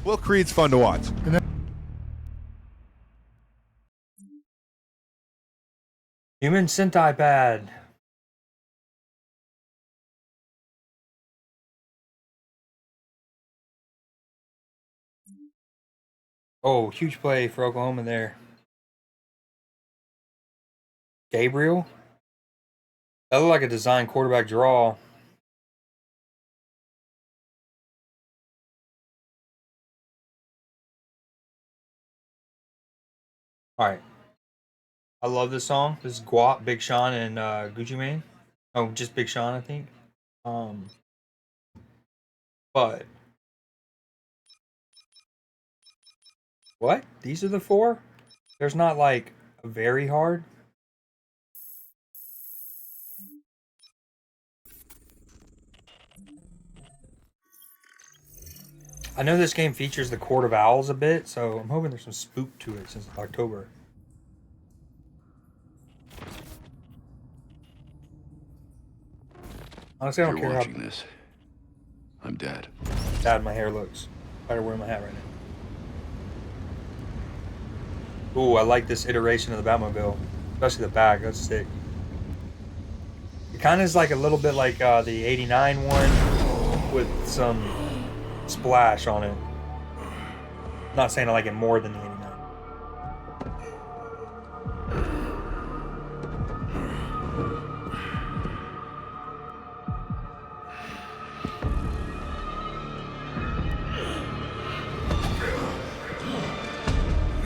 Well, Creed's fun to watch. Human Sentai Pad. Oh, huge play for Oklahoma there. Gabriel? That looked like a design quarterback draw. Alright. I love this song. This is Guap, Big Sean, and Gucci Mane. Oh, just Big Sean, I think. But what? These are the four? There's not like a very hard. I know this game features the Court of Owls a bit, so I'm hoping there's some spook to it since it's October. Honestly, I don't care how watching this. I'm dead. bad my hair looks. Better wear my hat right now. Ooh, I like this iteration of the Batmobile, especially the back. That's sick. It kind of is like a little bit like the '89 one with some splash on it. Not saying I like it more than the '89.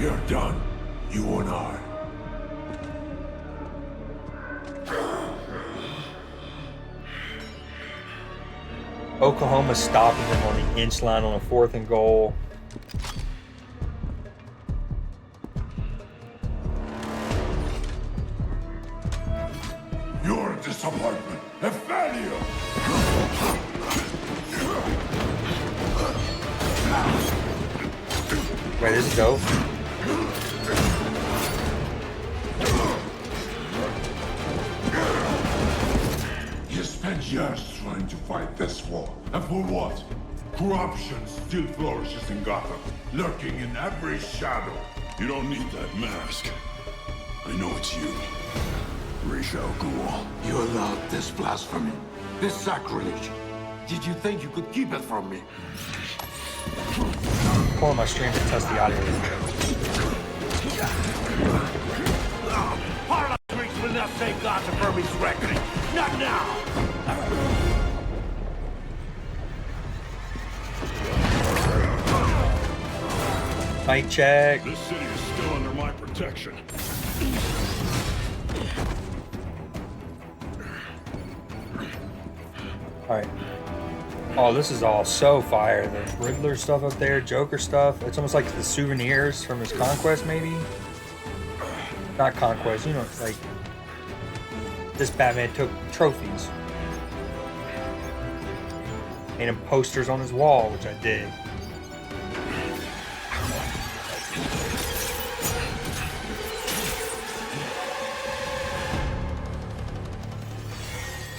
You're done. You and I. Oklahoma stopping them on the inch line on a 4th and goal. You're a disappointment. A failure. Wait, does it go? You spent years trying to fight this war. And for what? Corruption still flourishes in Gotham, lurking in every shadow. You don't need that mask. I know it's you. Ra's al Ghul. You allowed this blasphemy, this sacrilege. Did you think you could keep it from me? Pull on my stream to test the audio. Harlem Greeks will not save Gotham from his reckoning. Not now! Mic check. This city is still under my protection. Alright. Oh, this is all so fire. The Riddler stuff up there, Joker stuff. It's almost like the souvenirs from his Conquest, maybe? Not Conquest, you know, like... This Batman took trophies. Made him posters on his wall, which I did.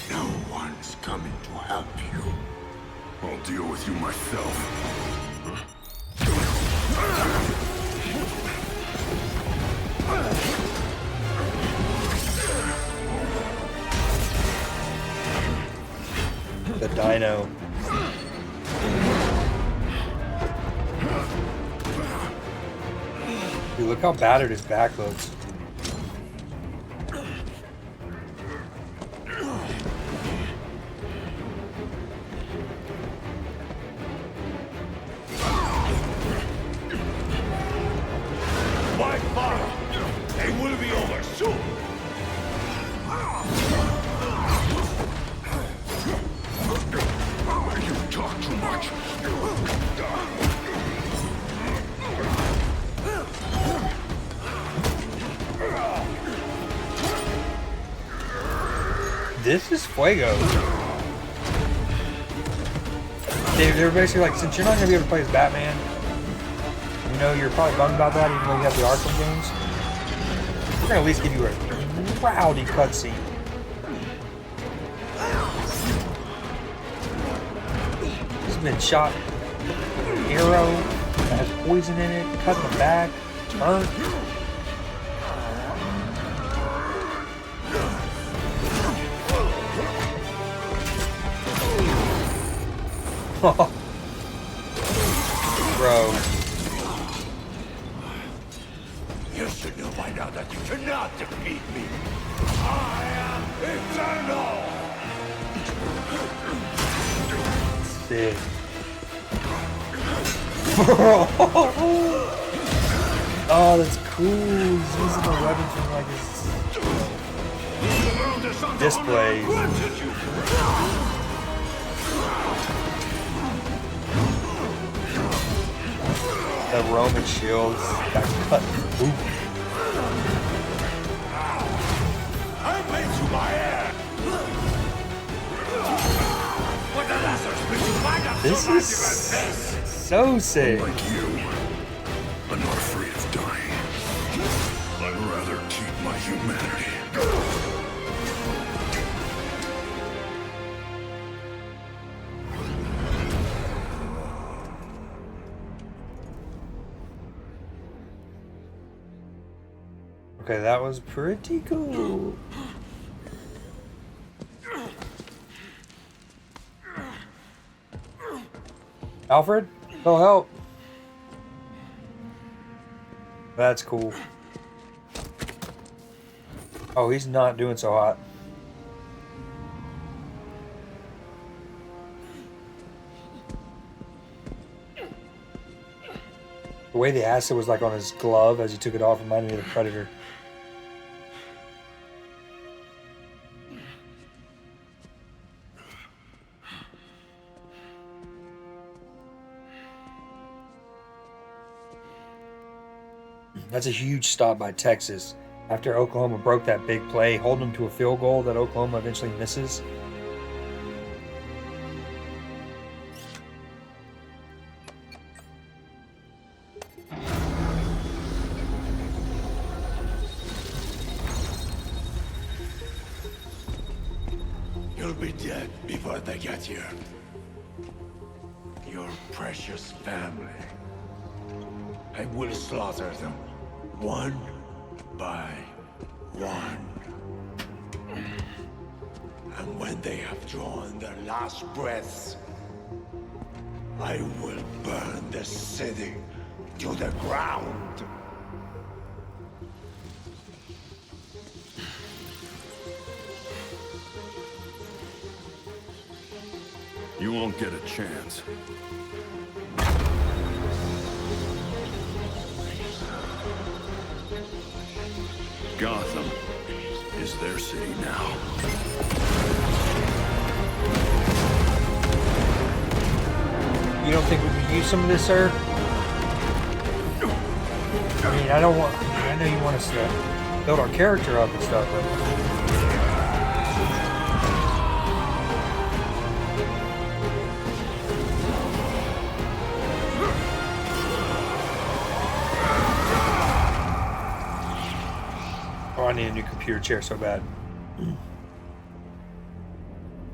No one's coming to help you. I'll deal with you myself. The dino. Dude, look how battered his back looks. My father! It will be over soon! You talk too much. This is Fuego. They're basically like, since you're not going to be able to play as Batman, you know, you're probably bummed about that even though you have the Arkham games. We're going to at least give you a rowdy cutscene. He's been shot. Arrow. It has poison in it, cut in the back, burnt. Bro. You should know by now that you cannot defeat me. I am eternal! Sick. Oh, that's cool. He's using the weapons from like his displays. The Roman shields got cut. Ooh. I made you my heir! What the Lazarus will you find out This so much is of this? so sick. Like you, I'm not afraid of dying. I'd rather keep my humanity. Okay, that was pretty cool. Alfred, go help. That's cool. Oh, he's not doing so hot. The way the acid was like on his glove as he took it off reminded me of the Predator. That's a huge stop by Texas. After Oklahoma broke that big play, holding them to a field goal that Oklahoma eventually misses. You'll be dead before they get here. Your precious family. I will slaughter them, one by one. And when they have drawn their last breaths, I will burn the city to the ground. You won't get a chance. Gotham is their city now. You don't think we could use some of this, sir? I mean, I know you want us to build our character up and stuff, but... Oh, I need a new computer chair so bad.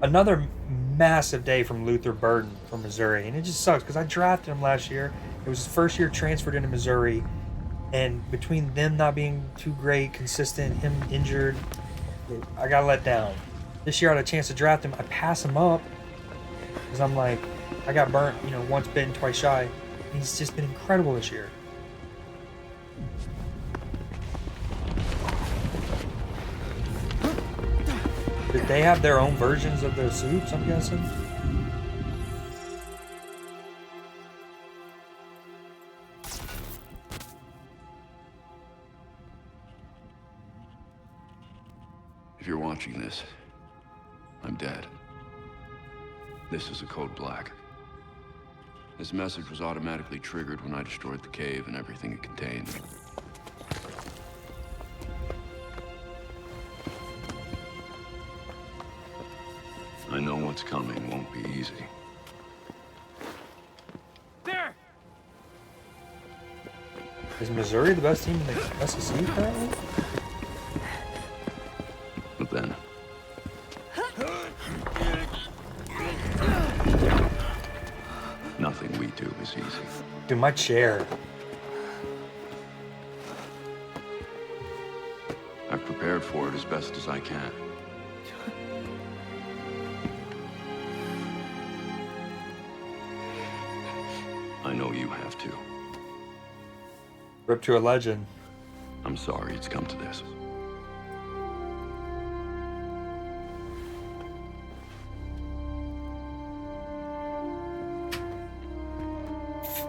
Another massive day from Luther Burden from Missouri, and it just sucks because I drafted him last year. It was his first year transferred into Missouri, and between them not being too great, consistent, him injured, I got let down. This year I had a chance to draft him. I pass him up because I'm like, I got burnt, once bitten, twice shy. And he's just been incredible this year. Did they have their own versions of their suits, I'm guessing? If you're watching this, I'm dead. This is a code black. This message was automatically triggered when I destroyed the cave and everything it contained. I know what's coming won't be easy. There! Is Missouri the best team in the SEC currently? But then, nothing we do is easy. Dude, my chair. I've prepared for it as best as I can. I know you have to. Rip to a legend. I'm sorry it's come to this.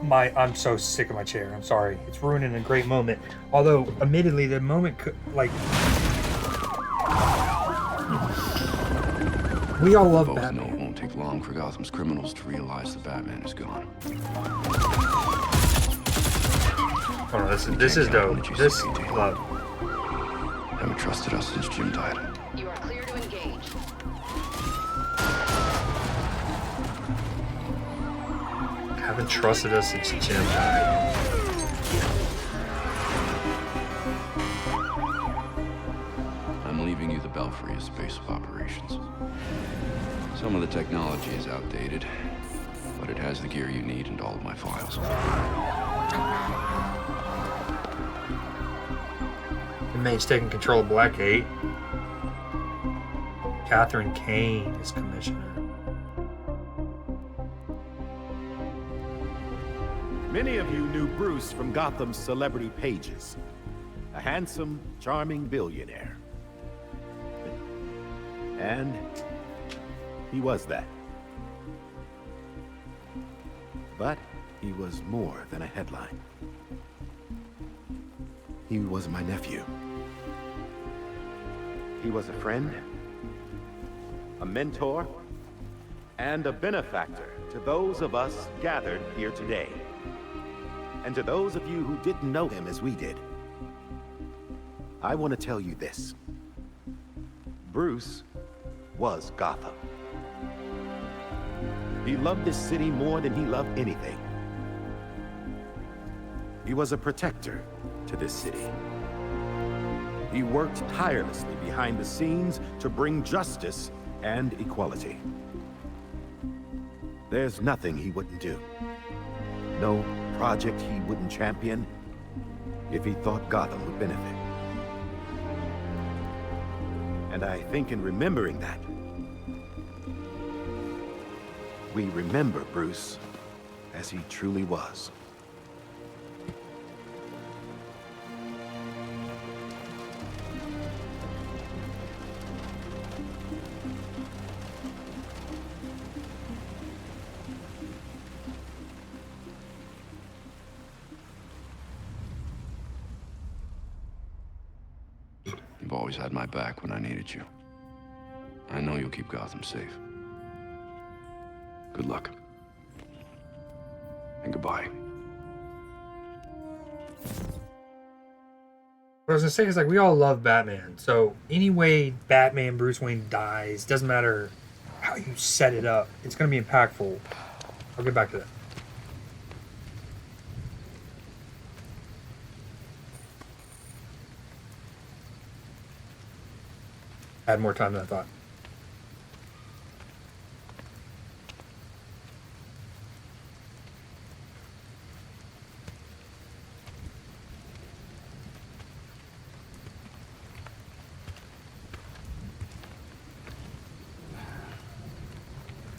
I'm so sick of my chair. I'm sorry. It's ruining a great moment. Although, admittedly, the moment could, like... We all love Both know Batman. it won't take long for Gotham's criminals to realize the Batman is gone. Oh, no, this is dope. This, love. Haven't trusted us since Jim died. You are clear to engage. Haven't trusted us since Jim died. I'm leaving you the Belfry as base of operations. Some of the technology is outdated, but it has the gear you need and all of my files. The main's taking control of Blackgate. Catherine Kane is commissioner. Many of you knew Bruce from Gotham's celebrity pages. A handsome, charming billionaire. And he was that. But he was more than a headline. He was my nephew. He was a friend, a mentor, and a benefactor to those of us gathered here today. And to those of you who didn't know him as we did, I want to tell you this. Bruce was Gotham. He loved this city more than he loved anything. He was a protector to this city. He worked tirelessly behind the scenes to bring justice and equality. There's nothing he wouldn't do. No project he wouldn't champion if he thought Gotham would benefit. And I think in remembering that, we remember Bruce as he truly was. You've always had my back when I needed you. I know you'll keep Gotham safe. Good luck. And goodbye. What I was gonna say is, like, we all love Batman. So any way Batman Bruce Wayne dies, doesn't matter how you set it up, it's gonna be impactful. I'll get back to that. I had more time than I thought.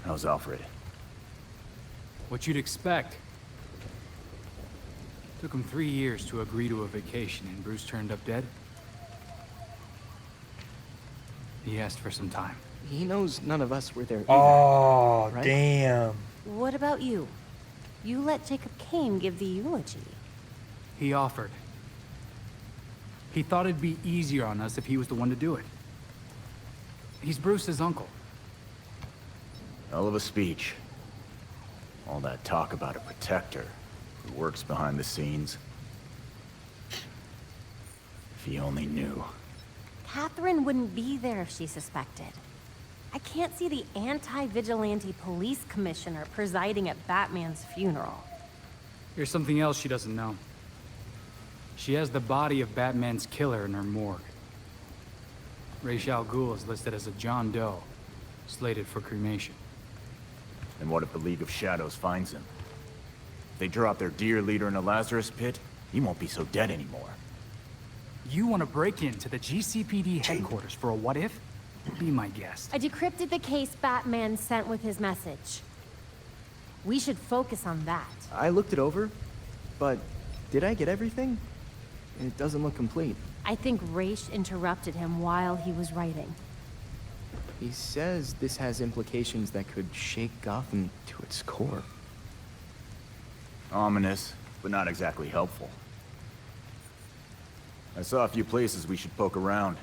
How's Alfred? What you'd expect. Took him 3 years to agree to a vacation, and Bruce turned up dead. He asked for some time. He knows none of us were there either. Oh, right? damn. What about you? You let Jacob Kane give the eulogy. He offered. He thought it'd be easier on us if he was the one to do it. He's Bruce's uncle. Hell of a speech. All that talk about a protector who works behind the scenes. If he only knew. Catherine wouldn't be there if she suspected. I can't see the anti-vigilante police commissioner presiding at Batman's funeral. Here's something else she doesn't know. She has the body of Batman's killer in her morgue. Ra's al Ghul is listed as a John Doe, slated for cremation. And what if the League of Shadows finds him? If they drop their dear leader in a Lazarus pit, he won't be so dead anymore. You want to break into the GCPD headquarters for a what-if? Be my guest. I decrypted the case Batman sent with his message. We should focus on that. I looked it over, but did I get everything? It doesn't look complete. I think Raish interrupted him while he was writing. He says this has implications that could shake Gotham to its core. Ominous, but not exactly helpful. I saw a few places we should poke around.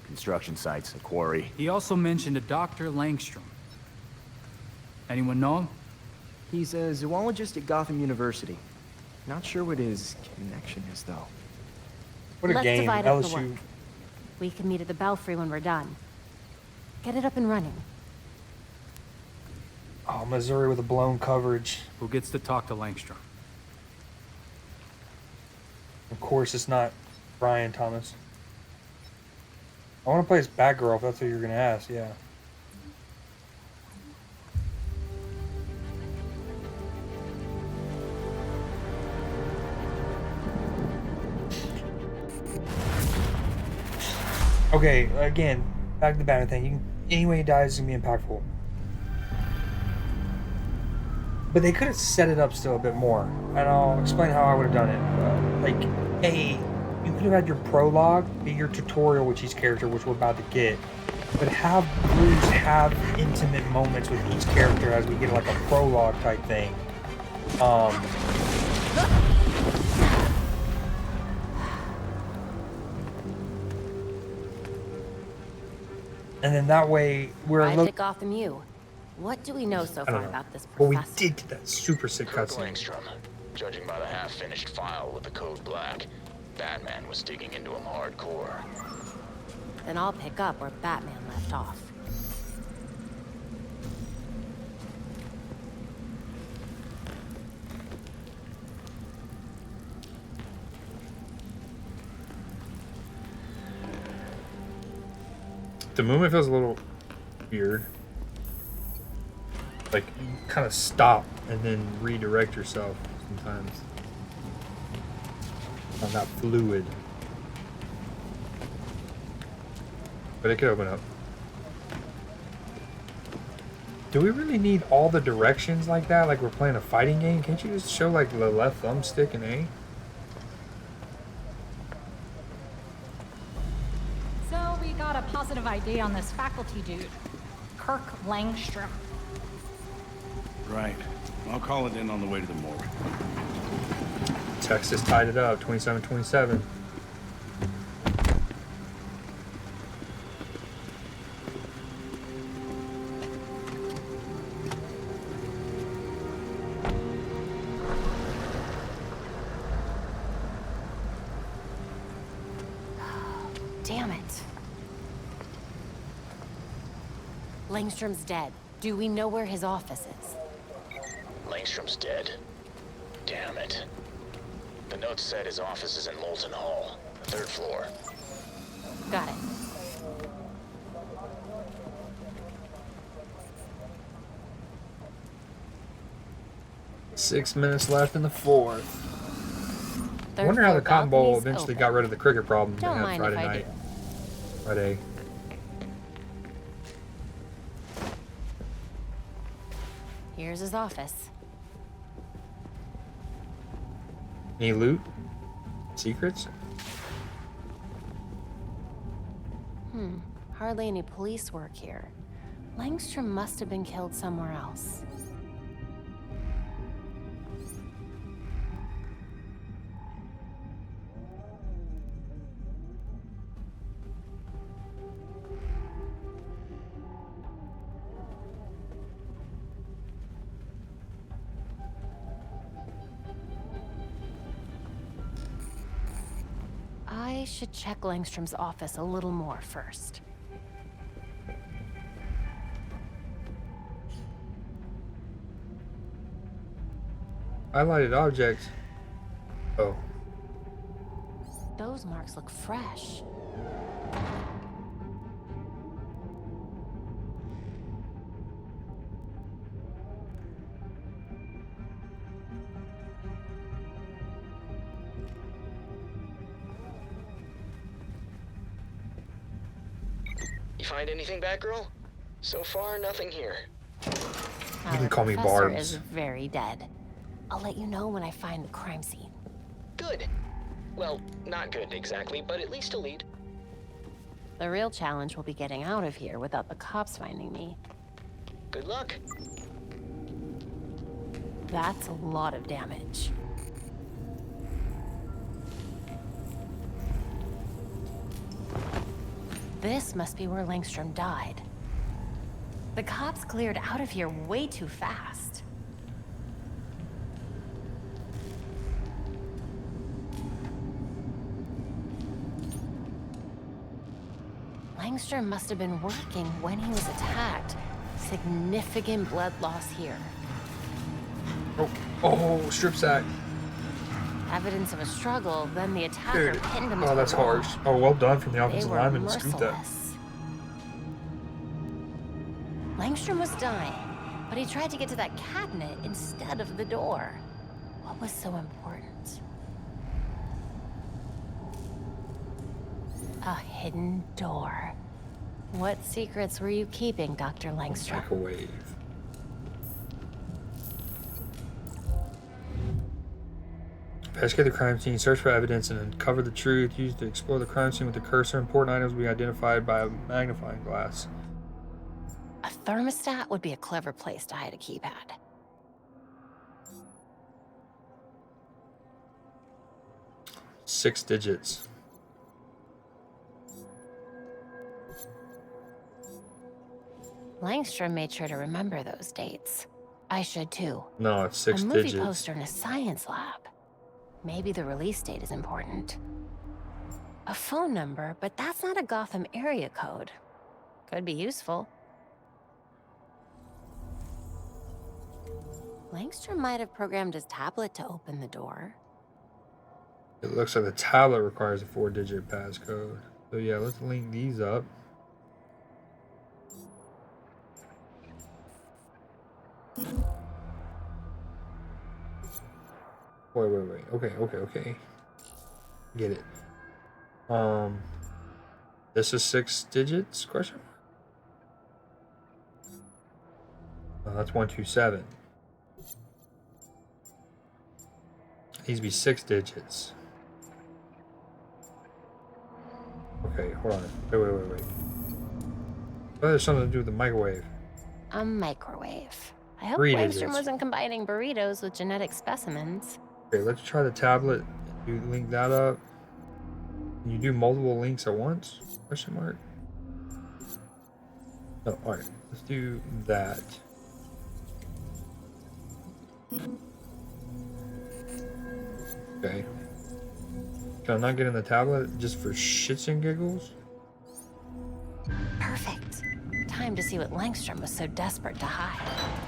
Construction sites, a quarry. He also mentioned a Dr. Langstrom. Anyone know him? He's a zoologist at Gotham University. Not sure what his connection is, though. What a Let's game. divide up the LSU. work. We can meet at the Belfry when we're done. Get it up and running. Oh, Missouri with a blown coverage. Who gets to talk to Langstrom? Of course, it's not Brian Thomas. I want to play as Batgirl if that's what you're going to ask, yeah. Okay, again, back to the Batman thing. Any way he dies is going to be impactful. But they could have set it up still a bit more. And I'll explain how I would have done it. Like, hey, you could have had your prologue be your tutorial with each character, which we're about to get. But have Bruce have intimate moments with each character as we get like a prologue type thing. And then that way we're a Arrived little... at Gotham U. What do we know so I far don't know. about this But we professor? did get that super sick Kirk cutscene. Langstrom. Judging by the half-finished file with the code black, Batman was digging into him hardcore. Then I'll pick up where Batman left off. The movement feels a little weird. Like, you kind of stop and then redirect yourself sometimes. Not that fluid. But it could open up. Do we really need all the directions like that? Like we're playing a fighting game? Can't you just show like the left thumbstick and A? So we got a positive ID on this faculty dude, Kirk Langstrom. Right. I'll call it in on the way to the morgue. Texas tied it up, 27-27. Damn it. Langstrom's dead. Do we know where his office is? Langstrom's dead. Damn it. The note said his office is in Moulton Hall, the 3rd floor. Got it. Six minutes left in the fourth. I Third wonder how floor the Cotton Bowl balcony's eventually open. got rid of the cricket problem they Don't had mind Friday if I night. do. Friday. Here's his office. Any loot? Secrets? Hardly any police work here. Langstrom must have been killed somewhere else. I should check Langstrom's office a little more first. Highlighted objects. Oh. Those marks look fresh. find anything, Batgirl? So far, nothing here. You can call me Professor Barbs. is very dead. I'll let you know when I find the crime scene. Good. Well, not good exactly, but at least a lead. The real challenge will be getting out of here without the cops finding me. Good luck. That's a lot of damage. This must be where Langstrom died. The cops cleared out of here way too fast. Langstrom must have been working when he was attacked. Significant blood loss here. Oh, strip sack. Evidence of a struggle, then the attacker Dude. pinned him Oh, to that's the wall. harsh. Oh, well done from the They offensive were lineman to scoop that. merciless. Langstrom was dying, but he tried to get to that cabinet instead of the door. What was so important? A hidden door. What secrets were you keeping, Dr. Langstrom? Microwave. Investigate the crime scene, search for evidence, and uncover the truth. Used to explore the crime scene with the cursor. Important items will be identified by a magnifying glass. A thermostat would be a clever place to hide a keypad. Six digits. Langstrom made sure to remember those dates. I should too. No, it's six a movie digits. poster in a science lab. Maybe the release date is important. A phone number, but that's not a Gotham area code. Could be useful. Langstrom might have programmed his tablet to open the door. It looks like the tablet requires a 4-digit passcode. So yeah, let's link these up. Wait. Okay. Get it. This is 6 digits? Question mark. That's 127. Needs to be 6 digits. Okay, hold on. Wait. Oh, there's something to do with the microwave. A microwave. I hope 3 Langstrom digits. wasn't combining burritos with genetic specimens. Okay, let's try the tablet. You link that up. Can you do multiple links at once? Question mark. Oh, alright. Let's do that. Okay. Can I not get in the tablet just for shits and giggles? Perfect. Time to see what Langstrom was so desperate to hide.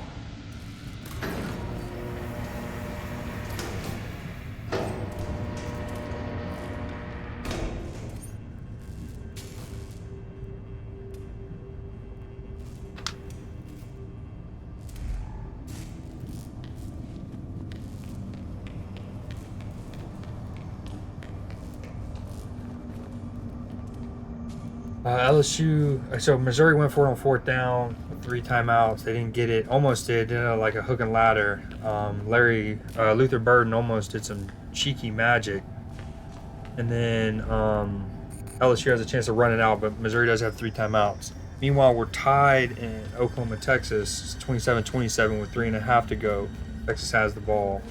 LSU, so Missouri went for it on 4th down, 3 timeouts. They didn't get it. Almost did, like a hook and ladder. Luther Burden almost did some cheeky magic. And then LSU has a chance to run it out, but Missouri does have 3 timeouts. Meanwhile, we're tied in Oklahoma, Texas, 27-27 with 3.5 to go. Texas has the ball.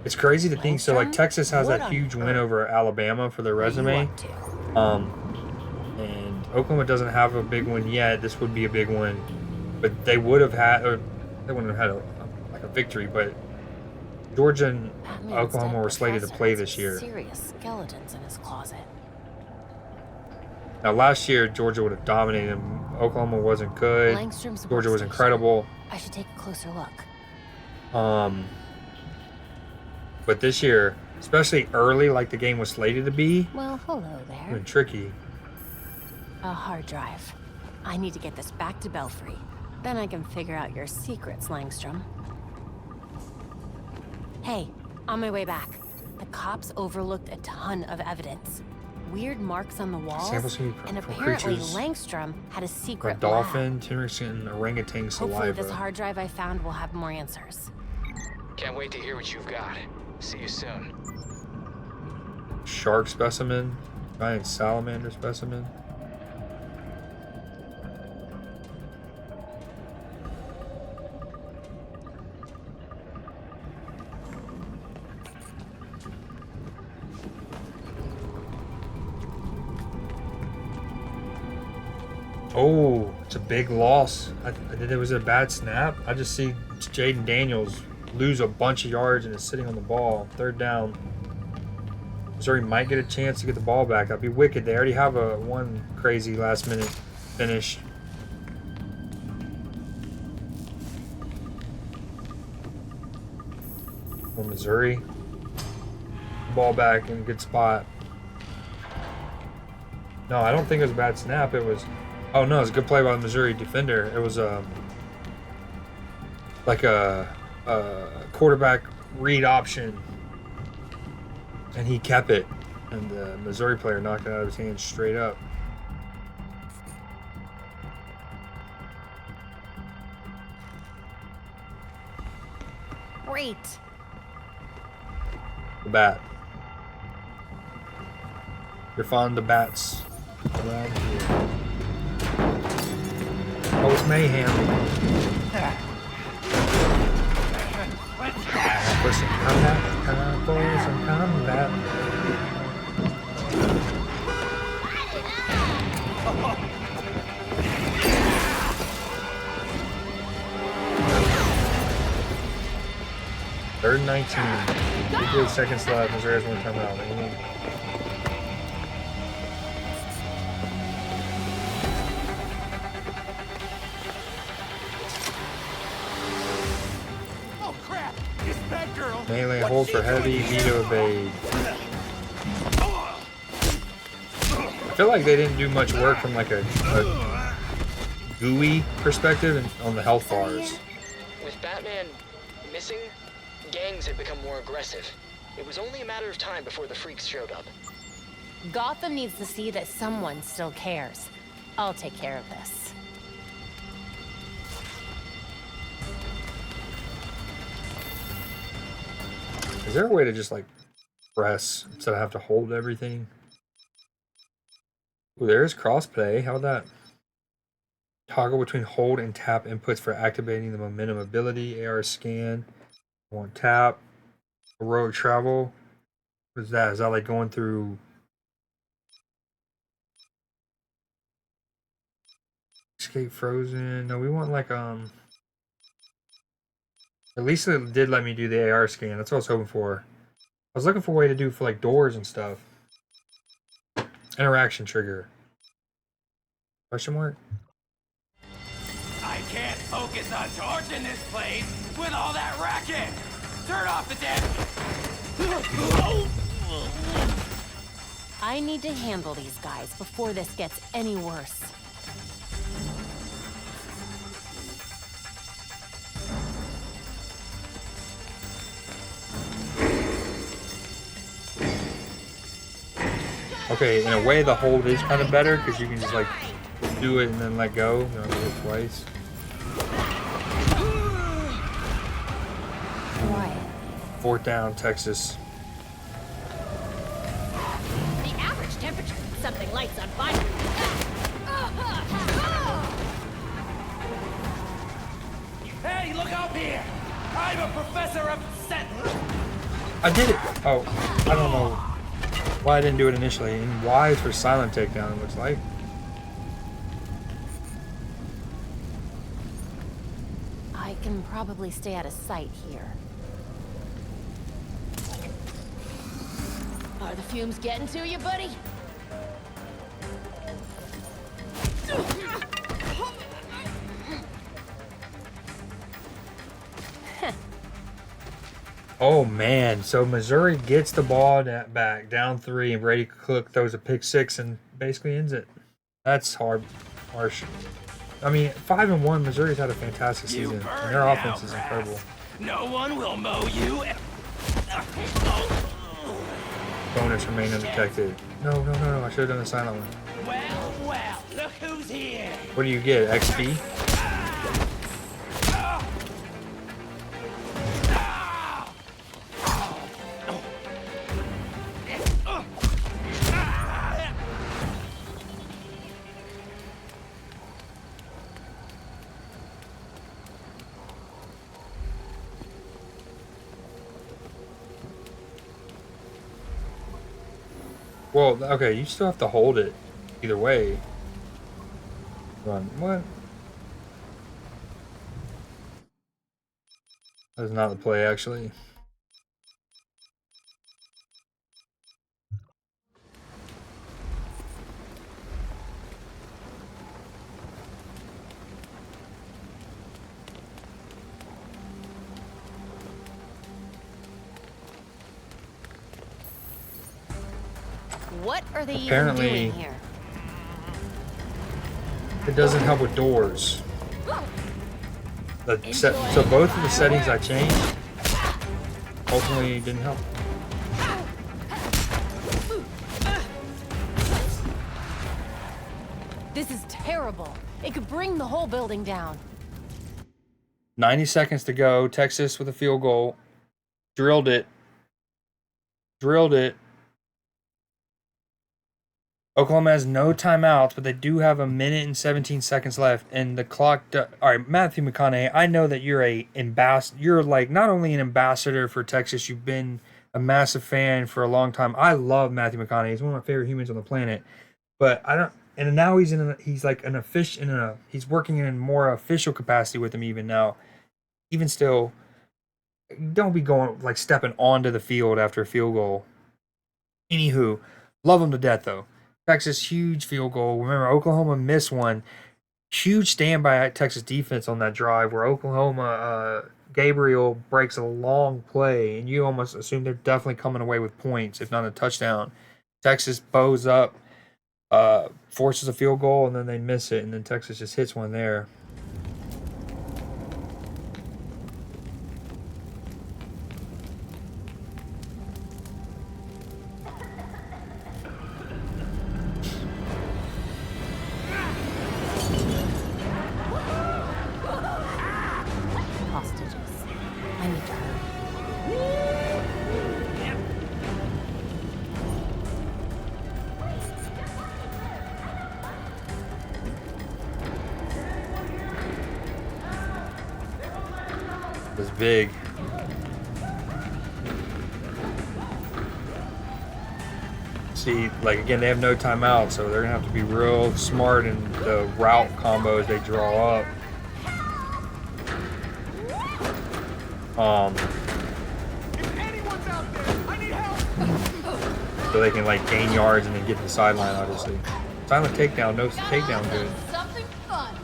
It's crazy to think. So, like, Texas has that huge win over Alabama for their resume. And Oklahoma doesn't have a big one yet. This would be a big one. But they would have had, or they wouldn't have had a victory. But Georgia and Oklahoma were slated to play this year. Serious skeletons in his closet. Now, last year, Georgia would have dominated them. Oklahoma wasn't good. Georgia was incredible. I should take a closer look. But this year, especially early, like the game was slated to be, Well, hello there. been tricky. A hard drive. I need to get this back to Belfry. Then I can figure out your secrets, Langstrom. Hey, on my way back, the cops overlooked a ton of evidence. Weird marks on the walls, Samples can be and from apparently creatures Langstrom had a secret like dolphin, T-Rex, and orangutan Hopefully this saliva. hard drive I found will have more answers. Can't wait to hear what you've got. See you soon. Shark specimen, giant salamander specimen. Oh, it's a big loss. I think it was a bad snap. I just see Jaden Daniels lose a bunch of yards and is sitting on the ball. 3rd down. Missouri might get a chance to get the ball back. That'd be wicked. They already have a one crazy last minute finish. For Missouri. Ball back in a good spot. No, I don't think it was a bad snap. It was... Oh no, it was a good play by the Missouri defender. It was like a quarterback read option, and he kept it, and the Missouri player knocked it out of his hands straight up. Great. The bat. You're fond of bats around here. Oh, it's mayhem. For some combat, for some combat. Third and 19. 58 seconds left. Missouri has one timeout. Melee hold for heavy, veto evade. I feel like they didn't do much work from like a GUI perspective on the health bars. With Batman missing, gangs had become more aggressive. It was only a matter of time before the freaks showed up. Gotham needs to see that someone still cares. I'll take care of this. Is there a way to just like press instead of have to hold everything? Ooh, there's crossplay. How about that? Toggle between hold and tap inputs for activating the momentum ability. AR scan. One tap. Road travel. What is that? Is that like going through? Escape frozen. No, we want like at least it did let me do the AR scan. That's what I was hoping for. I was looking for a way to do for like doors and stuff. Interaction trigger. Question mark? I can't focus on torching this place with all that racket! Turn off the damn... I need to handle these guys before this gets any worse. Okay, in a way the hold is kind of better because you can just like do it and then let go. You don't have to do it twice. Quiet. 4th down, Texas. The average temperature, something lights on fire. Hey, look up here! I'm a professor of sentinel. I did it! Oh, I don't know why I didn't do it initially. And Y is for silent takedown, it looks like. I can probably stay out of sight here. Are the fumes getting to you, buddy? Oh man, so Missouri gets the ball back, down 3, and Brady Cook throws a pick 6 and basically ends it. That's harsh. I mean, 5-1, Missouri's had a fantastic season, and their offense is incredible. No one will mow you. Bonus remain undetected. No, I should have done the silent one. Well, look who's here. What do you get? XP? Well, okay, you still have to hold it either way. Run. What? That's not the play, actually. What are they Apparently, even doing here? It doesn't help with doors. So both of the settings I changed ultimately didn't help. This is terrible. It could bring the whole building down. 90 seconds to go. Texas with a field goal. Drilled it. Oklahoma has no timeouts, but they do have 1 minute and 17 seconds left, and the clock. All right, Matthew McConaughey. I know that you're a ambassador. You're like not only an ambassador for Texas. You've been a massive fan for a long time. I love Matthew McConaughey. He's one of my favorite humans on the planet. But I don't. And now he's like an official. He's working in a more official capacity with him even now. Even still, don't be going like stepping onto the field after a field goal. Anywho, love him to death though. Texas, huge field goal. Remember, Oklahoma missed one. Huge stand by Texas defense on that drive where Oklahoma, Gabriel breaks a long play, and you almost assume they're definitely coming away with points, if not a touchdown. Texas bows up, forces a field goal, and then they miss it, and then Texas just hits one there. Big. See, like again, they have no timeout, so they're gonna have to be real smart in the route combos they draw up. If anyone's out there, I need help. So they can like gain yards and then get to the sideline, obviously. Silent takedown, no takedown good. Something fun.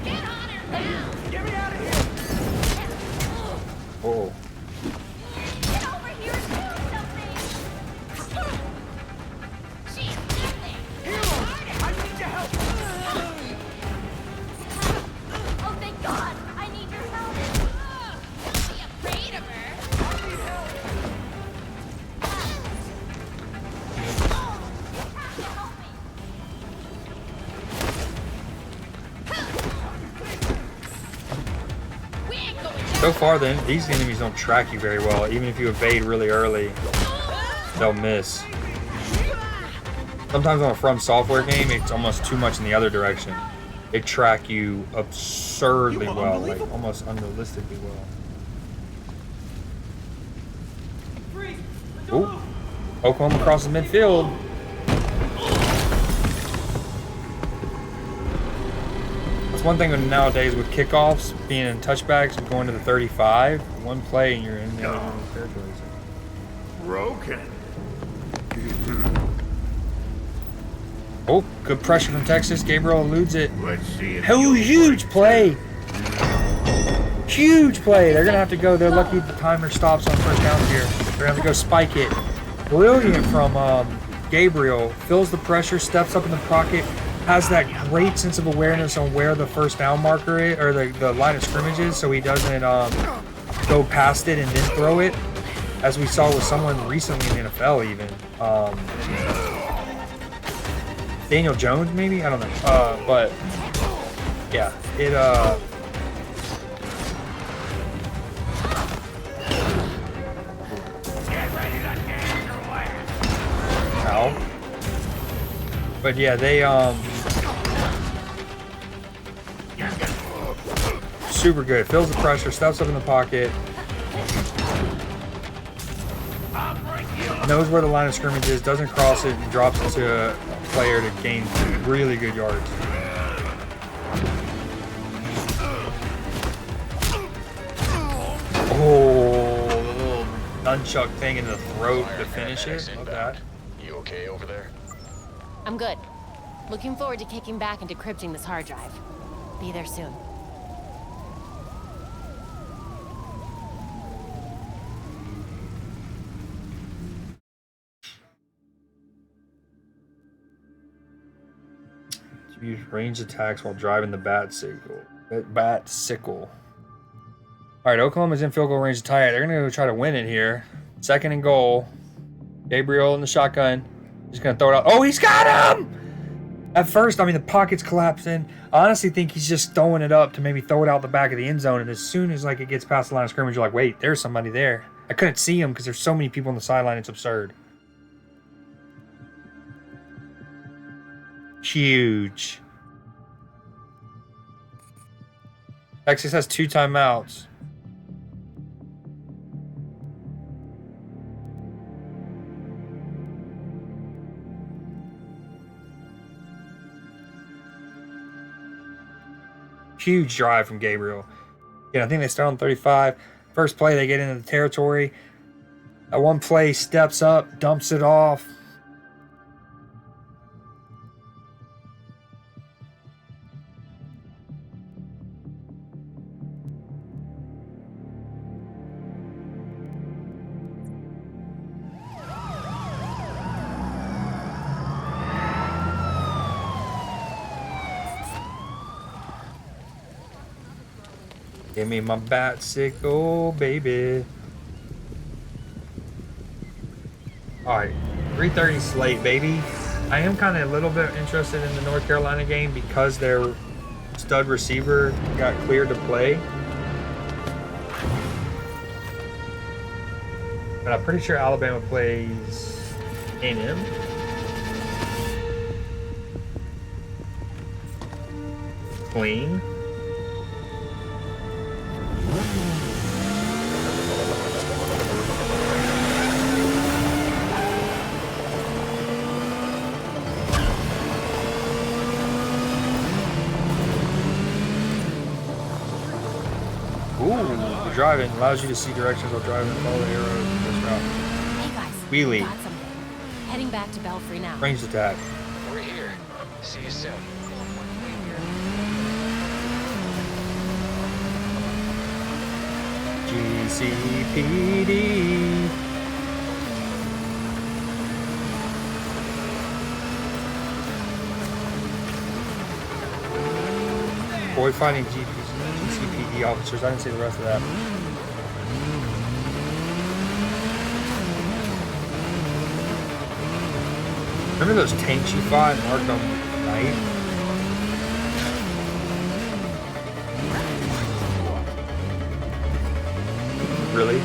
Get on her now. Get me out of here. Oh. Get over here and do something. She's nothing. Hero, I need your help. Oh, thank God. I need your help. Don't be afraid of her. I need help. So far, these enemies don't track you very well. Even if you evade really early, they'll miss. Sometimes on a From Software game, it's almost too much in the other direction. They track you absurdly well, like almost unrealistically well. Ooh. Oklahoma crosses midfield. One thing nowadays with kickoffs being in touchbacks and going to the 35, one play and you're in the other territory. Broken. Oh, good pressure from Texas. Gabriel eludes it. Let's see if Huge play. Huge play. They're gonna have to go. They're lucky the timer stops on first down here. They're gonna have to go spike it. Brilliant from Gabriel. Feels the pressure, steps up in the pocket. Has that great sense of awareness on where the first down marker is, or the line of scrimmage is, so he doesn't go past it and then throw it, as we saw with someone recently in the NFL even. Daniel Jones, maybe? I don't know. But yeah, it Ow. But yeah, they super good. Feels the pressure, steps up in the pocket. Knows where the line of scrimmage is, doesn't cross it, and drops it to a player to gain really good yards. Oh, the little nunchuck thing in the throat to finish it. Love that. You okay over there? I'm good. Looking forward to kicking back and decrypting this hard drive. Be there soon. Use ranged attacks while driving the bat sickle. All right, Oklahoma's in field goal range to tie it. They're gonna go try to win it here. 2nd and goal. Gabriel in the shotgun. He's gonna throw it out. Oh, he's got him! At first, I mean, the pocket's collapsing. I honestly think he's just throwing it up to maybe throw it out the back of the end zone. And as soon as like it gets past the line of scrimmage, you're like, wait, there's somebody there. I couldn't see him because there's so many people on the sideline. It's absurd. Huge. Texas has 2 timeouts. Huge drive from Gabriel. Yeah, I think they start on 35. First play, they get into the territory. That one play, steps up, dumps it off. Give me my bat sickle, baby. Alright, 3:30 slate, baby. I am kind of a little bit interested in the North Carolina game because their stud receiver got cleared to play. But I'm pretty sure Alabama plays A&M. Clean. Ooh, driving allows you to see directions while driving and follow the arrows in this route. Hey guys, Wheelie. got something. Heading back to Belfry now. Ranged attack. We're here. See you soon. GCPD. Boy finding GCPD officers. I didn't see the rest of that. Remember those tanks you fought in Arkham Knight? Really?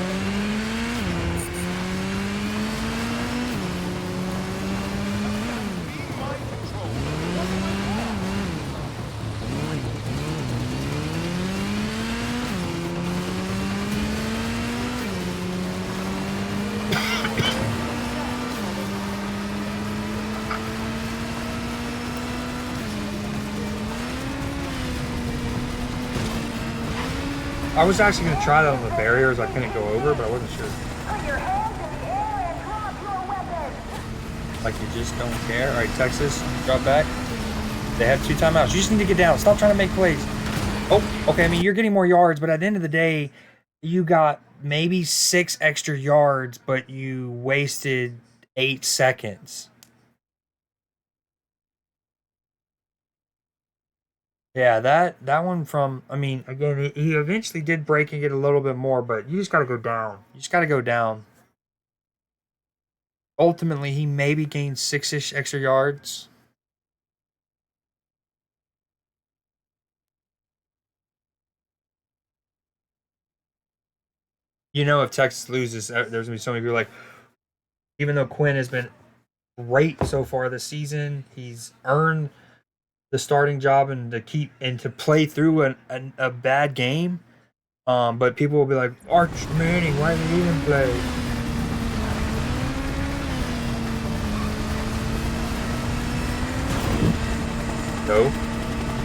I was actually going to try that on the barriers. I couldn't go over, but I wasn't sure. Put your hands in the air and drop your weapons. Like you just don't care. All right, Texas, drop back. They have 2 timeouts. You just need to get down. Stop trying to make plays. Oh, okay. I mean, you're getting more yards, but at the end of the day, you got maybe 6 extra yards, but you wasted 8 seconds. Yeah, that one from. I mean, again, he eventually did break and get a little bit more, but you just got to go down. You just got to go down. Ultimately, he maybe gained 6-ish extra yards. You know, if Texas loses, there's gonna be so many people like. Even though Quinn has been great so far this season, he's earned the starting job and to keep and to play through a bad game. But people will be like, Arch Manning, why did he even play? No.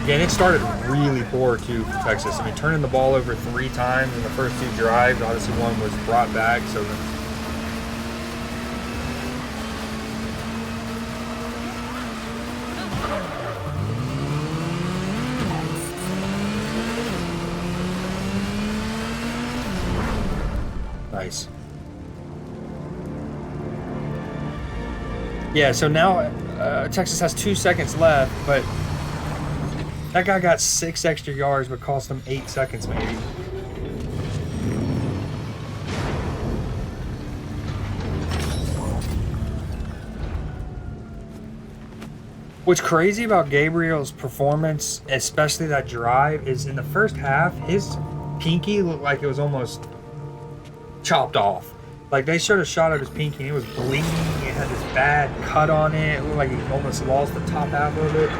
Again, it started really poor too for Texas. I mean, turning the ball over 3 times in the first 2 drives. Obviously, one was brought back, so. Nice. Yeah, so now Texas has 2 seconds left, but that guy got 6 extra yards, but cost him 8 seconds maybe. What's crazy about Gabriel's performance, especially that drive, is in the first half, his pinky looked like it was almost chopped off. Like they showed a shot of his pinky and it was bleeding. It had this bad cut on it. It looked like he almost lost the top half of it.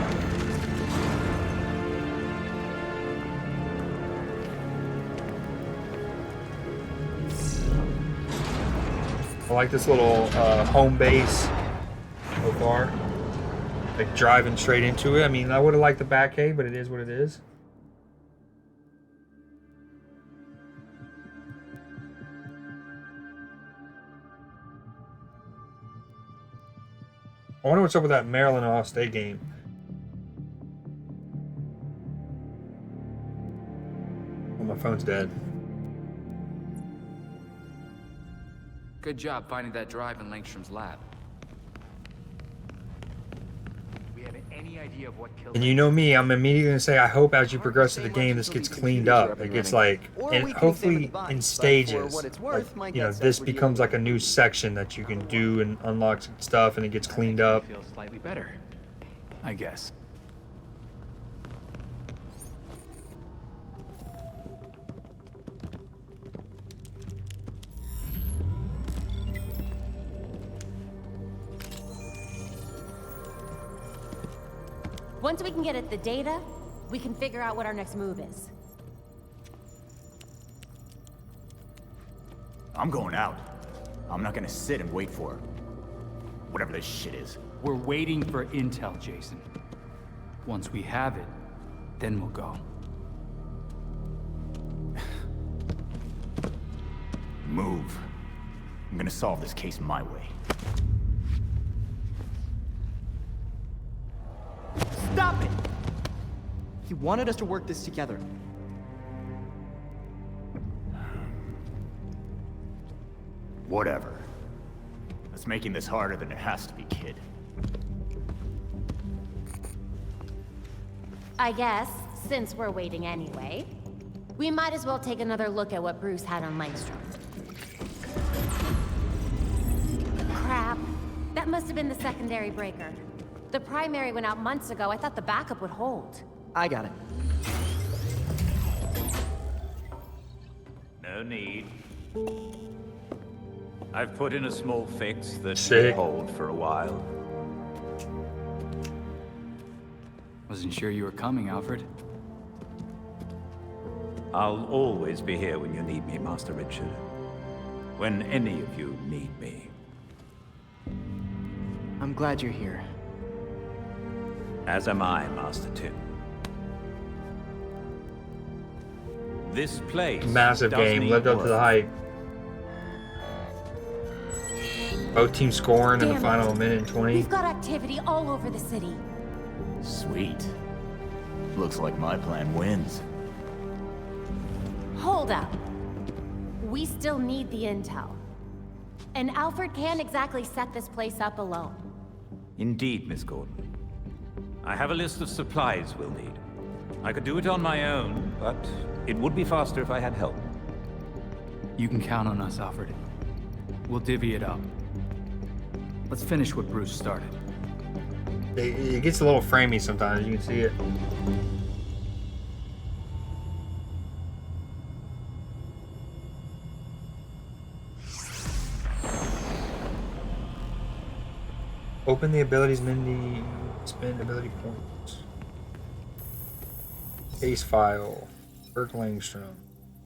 I like this little home base so far. Like driving straight into it. I mean, I would have liked the back cave, but it is what it is. I wonder what's up with that Maryland Ohio State game. Oh, my phone's dead. Good job finding that drive in Langstrom's lab. We have any idea of what killed And you know me, I'm immediately going to say, I hope as you progress through the game, this gets cleaned up. It gets like, and hopefully in stages, like, you know, this becomes like a new section that you can do and unlock stuff and it gets cleaned up. Feels slightly better, I guess. Once we can get at the data, we can figure out what our next move is. I'm going out. I'm not gonna sit and wait for whatever this shit is. We're waiting for intel, Jason. Once we have it, then we'll go. Move. I'm gonna solve this case my way. Stop it! He wanted us to work this together. Whatever. That's making this harder than it has to be, kid. I guess, since we're waiting anyway, we might as well take another look at what Bruce had on Langstrom. Crap. That must have been the secondary breaker. The primary went out months ago. I thought the backup would hold. I got it. No need. I've put in a small fix that Sick. should hold for a while. Wasn't sure you were coming, Alfred. I'll always be here when you need me, Master Richard. When any of you need me. I'm glad you're here. As am I, Master Tim. This place Massive game, lived up to the hype. Both teams scoring in the final minute and 20. We've got activity all over the city. Sweet. Looks like my plan wins. Hold up. We still need the intel. And Alfred can't exactly set this place up alone. Indeed, Miss Gordon. I have a list of supplies we'll need. I could do it on my own, but it would be faster if I had help. You can count on us, Alfred. We'll divvy it up. Let's finish what Bruce started. It gets a little framey sometimes, you can see it. Open the abilities menu, spend ability points. Case file, Kirk Langstrom.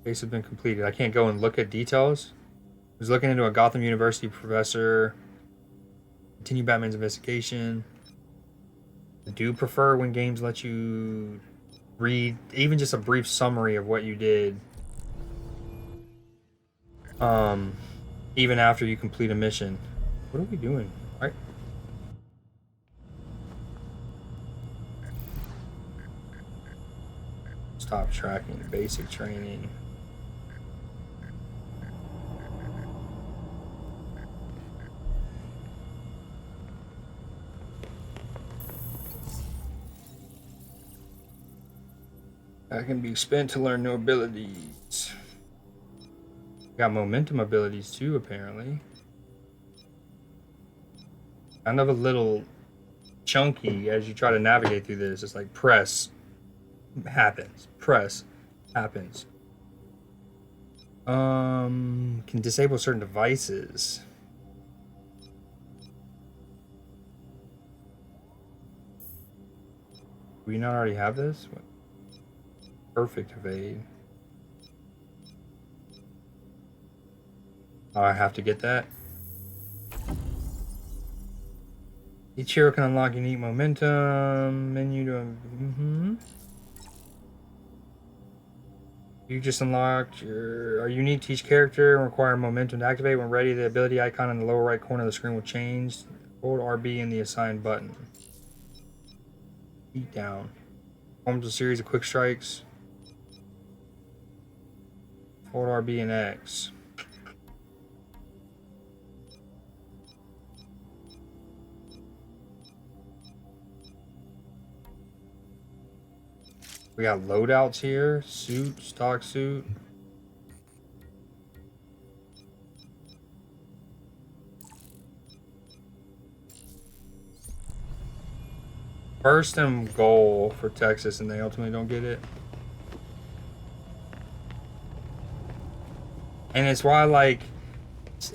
Case has been completed. I can't go and look at details. I was looking into a Gotham University professor. Continue Batman's investigation. I do prefer when games let you read even just a brief summary of what you did. Even after you complete a mission. What are we doing? All right. Stop tracking, basic training. That can be spent to learn new abilities. Got momentum abilities too, apparently. Kind of a little chunky as you try to navigate through this. It's like press. Happens. Press. Happens. Can disable certain devices. Do we not already have this? What? Perfect evade. Oh, I have to get that. Each hero can unlock unique momentum. Menu to... You just unlocked your... Are unique to each character and require momentum to activate. When ready, the ability icon in the lower right corner of the screen will change. Hold RB in the assigned button. Beat down. Forms a series of quick strikes. Hold RB and X. We got loadouts here. Suit, stock suit. First and goal for Texas, and they ultimately don't get it. And it's why, like,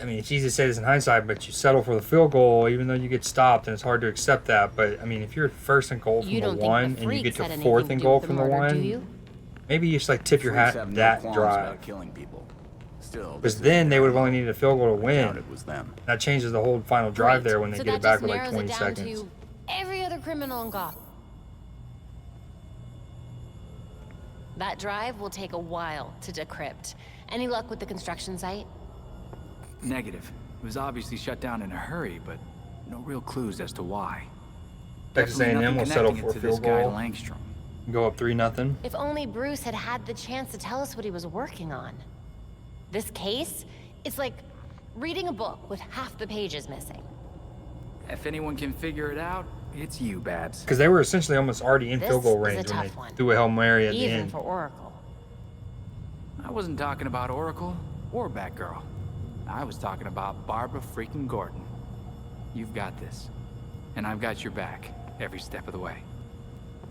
I mean, it's easy to say this in hindsight, but you settle for the field goal even though you get stopped, and it's hard to accept that. But, I mean, if you're first and goal from the one, and you get to fourth and goal from the one, maybe you just, like, tip your hat at that drive. Because then they would have only needed a field goal to win. That changes the whole final drive there when they get it back with, like, 20 seconds. Every other criminal in Gotham. That drive will take a while to decrypt. Any luck with the construction site? Negative. It was obviously shut down in a hurry, but no real clues as to why. Texas A&M will settle for a field goal. Langstrom. Go up 3-0. If only Bruce had had the chance to tell us what he was working on. This case, it's like reading a book with half the pages missing. If anyone can figure it out, it's you, Babs. Because they were essentially almost already in field goal range when they threw a Hail Mary at the end. Even for Oracle. I wasn't talking about Oracle or Batgirl. I was talking about Barbara freaking Gordon. You've got this. And I've got your back every step of the way.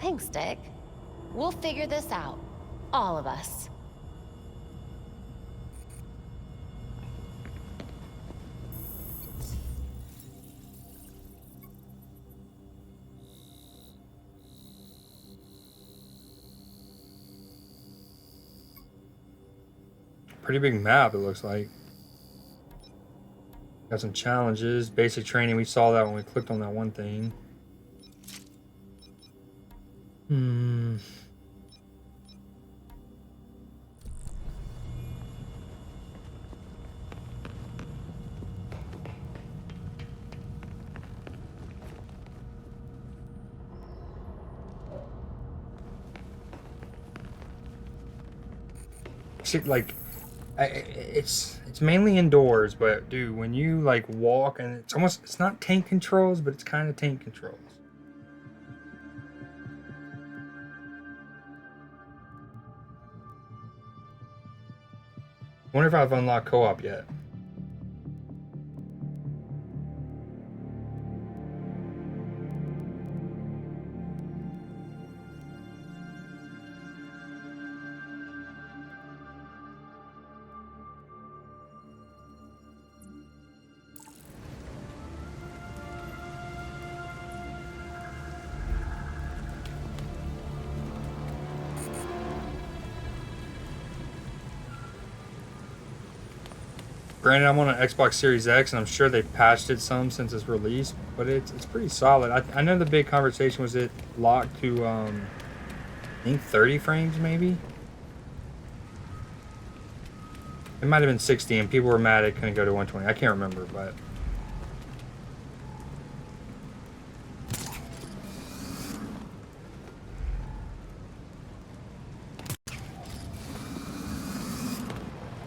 Thanks, Dick. We'll figure this out. All of us. Pretty big map, it looks like. Got some challenges, basic training. We saw that when we clicked on that one thing. Shit, like, it's mainly indoors, but dude, when you like walk, and it's not tank controls, but it's kind of tank controls. Wonder if I've unlocked co-op yet. Granted, I'm on an Xbox Series X, and I'm sure they patched it some since its release, but it's pretty solid. I know the big conversation was it locked to, I think 30 frames, maybe? It might have been 60, and people were mad it couldn't go to 120. I can't remember, but...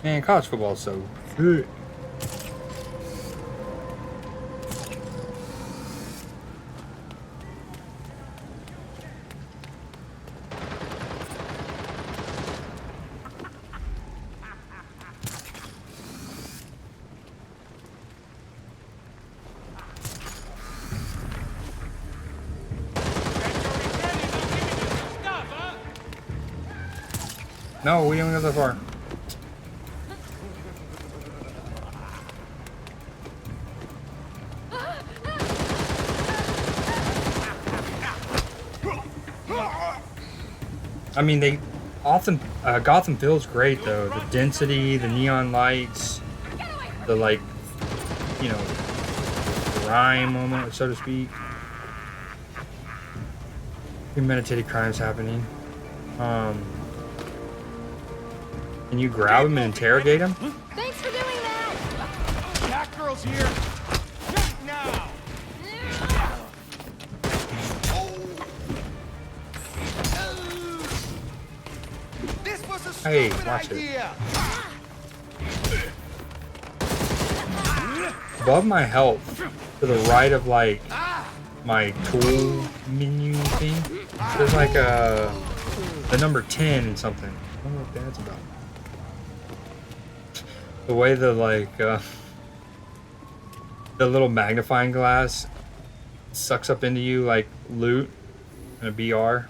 Man, college football is so sick. No, we don't go that far. I mean, they often Gotham feels great though. The density, the neon lights, the like, you know, crime moment, so to speak. Premeditated crimes happening. Can you grab him and interrogate him? Thanks for doing that! Batgirl's here! Right now! This was a Hey, stupid watch idea! Above my health, to the right of like my tool menu thing, there's like the number 10 and something. I don't know what that's about. The way the like the little magnifying glass sucks up into you like loot and a BR.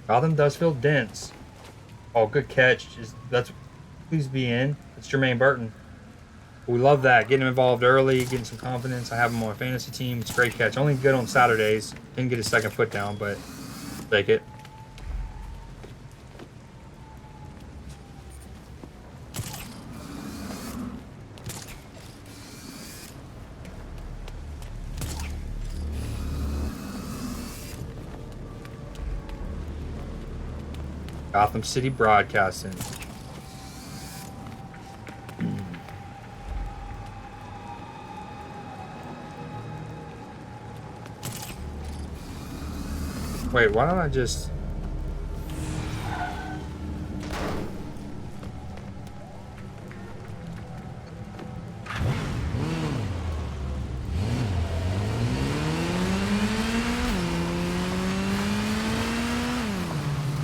Gotham does feel dense. Oh, good catch. That's please be in. It's Jermaine Burton. We love that. Getting him involved early, getting some confidence. I have him on my fantasy team. It's a great catch. Only good on Saturdays. Didn't get his second foot down, but take it. Gotham City Broadcasting. Wait, why don't I just...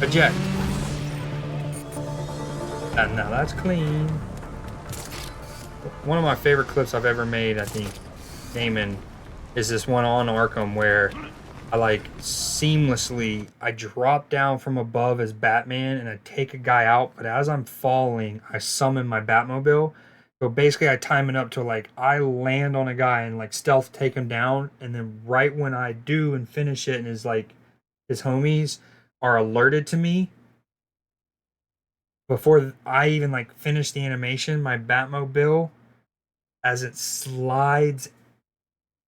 Eject. Now that's clean. One of my favorite clips I've ever made, I think, gaming, is this one on Arkham where I like seamlessly, I drop down from above as Batman and I take a guy out, but as I'm falling, I summon my Batmobile. So basically I time it up to like, I land on a guy and like stealth take him down, and then right when I do and finish it and his homies are alerted to me, before I even like finish the animation, my Batmobile, as it slides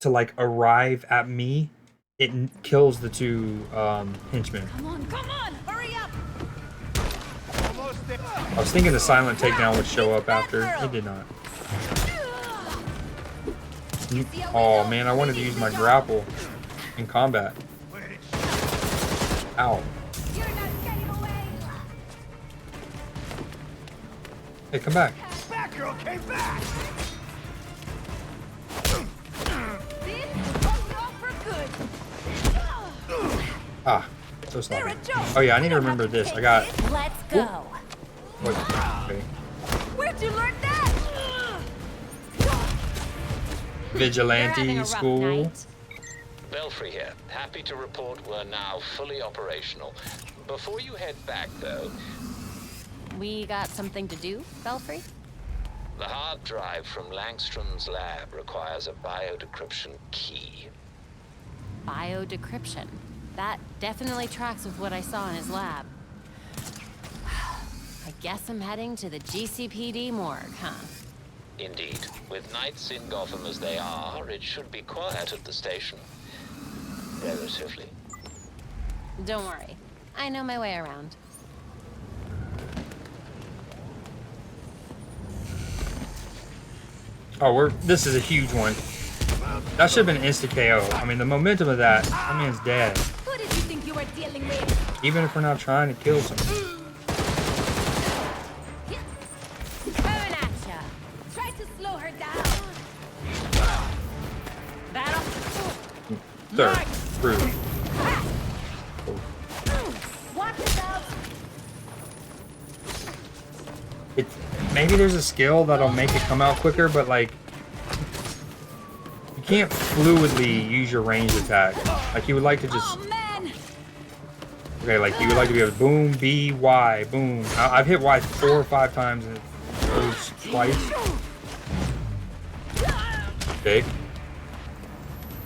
to like arrive at me, it kills the two henchmen. Come on, hurry up! I was thinking the silent takedown would show up after. It did not. Oh man, I wanted to use my grapple in combat. Ow. Hey, come back. Batgirl came back! This was supposed to go for Ah, so sloppy. Oh yeah, I need to remember this. I got. Let's go. What? Okay. Where'd you learn that? Vigilante school. Belfry here. Happy to report we're now fully operational. Before you head back, though, We got something to do, Belfry? the hard drive from Langstrom's lab requires a biodecryption key. Biodecryption. That definitely tracks with what I saw in his lab. I guess I'm heading to the GCPD morgue, huh? Indeed. With nights in Gotham as they are, it should be quiet at the station. Relatively. Don't worry. I know my way around. Oh, this is a huge one. That should have been an insta KO. I mean, the momentum of that man's dead. Who did you think you were dealing with? Even if we're not trying to kill someone. Coming at ya. Try to slow her down. Battle. Third. Rude. Watch yourself. Maybe there's a skill that'll make it come out quicker, but like you can't fluidly use your ranged attack. Like you would like to just. Oh man. Okay, like you would like to be able to boom, B, Y, boom. I've hit Y 4 or 5 times and it goes twice. Big.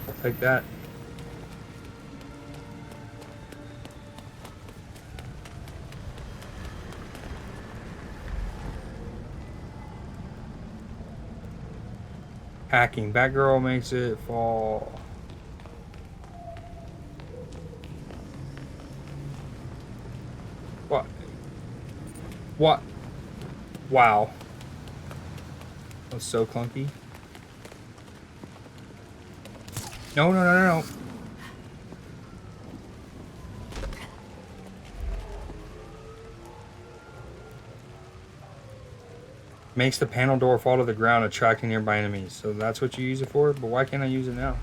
I'll take that. Hacking. Batgirl makes it fall. What? What? Wow. That was so clunky. No, no, no, no, no. Makes the panel door fall to the ground, attracting nearby enemies. So that's what you use it for? But why can't I use it now?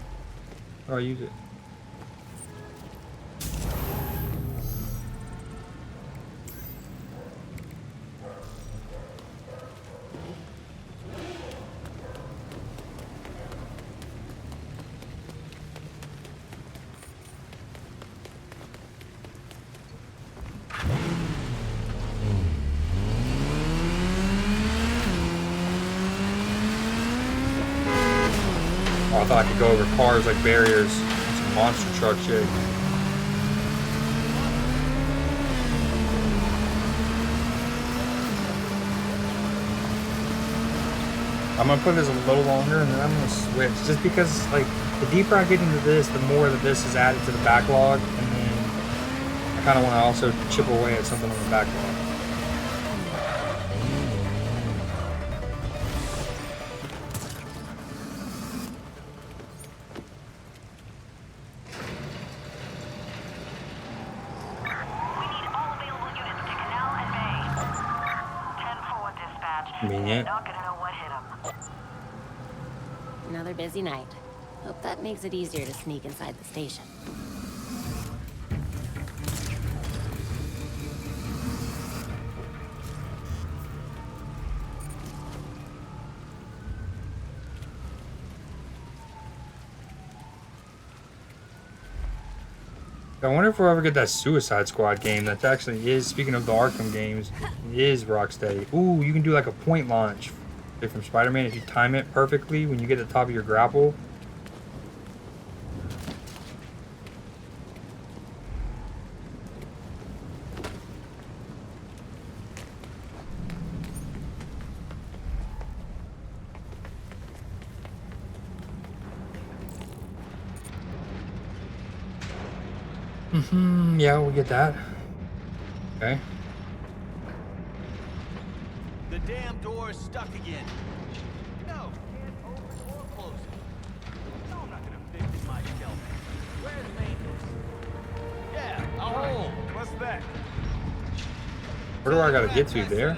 How do I use it? Oh, I thought I could go over cars like barriers. Some monster truck shit. I'm gonna put this a little longer and then I'm gonna switch. Just because, like, the deeper I get into this, the more that this is added to the backlog, and then I kind of want to also chip away at something on the backlog. Convenient. Another busy night. Hope that makes it easier to sneak inside the station. I wonder if we'll ever get that Suicide Squad game that actually is, speaking of the Arkham games, is Rocksteady. Ooh, you can do like a point launch from Spider-Man if you time it perfectly when you get to the top of your grapple. Yeah, we'll get that. Okay. The damn door's stuck again. No, can't open or close it. No, I'm not gonna fix it myself. Where's maintenance? Yeah, all right. What's that? Where do I gotta get to there?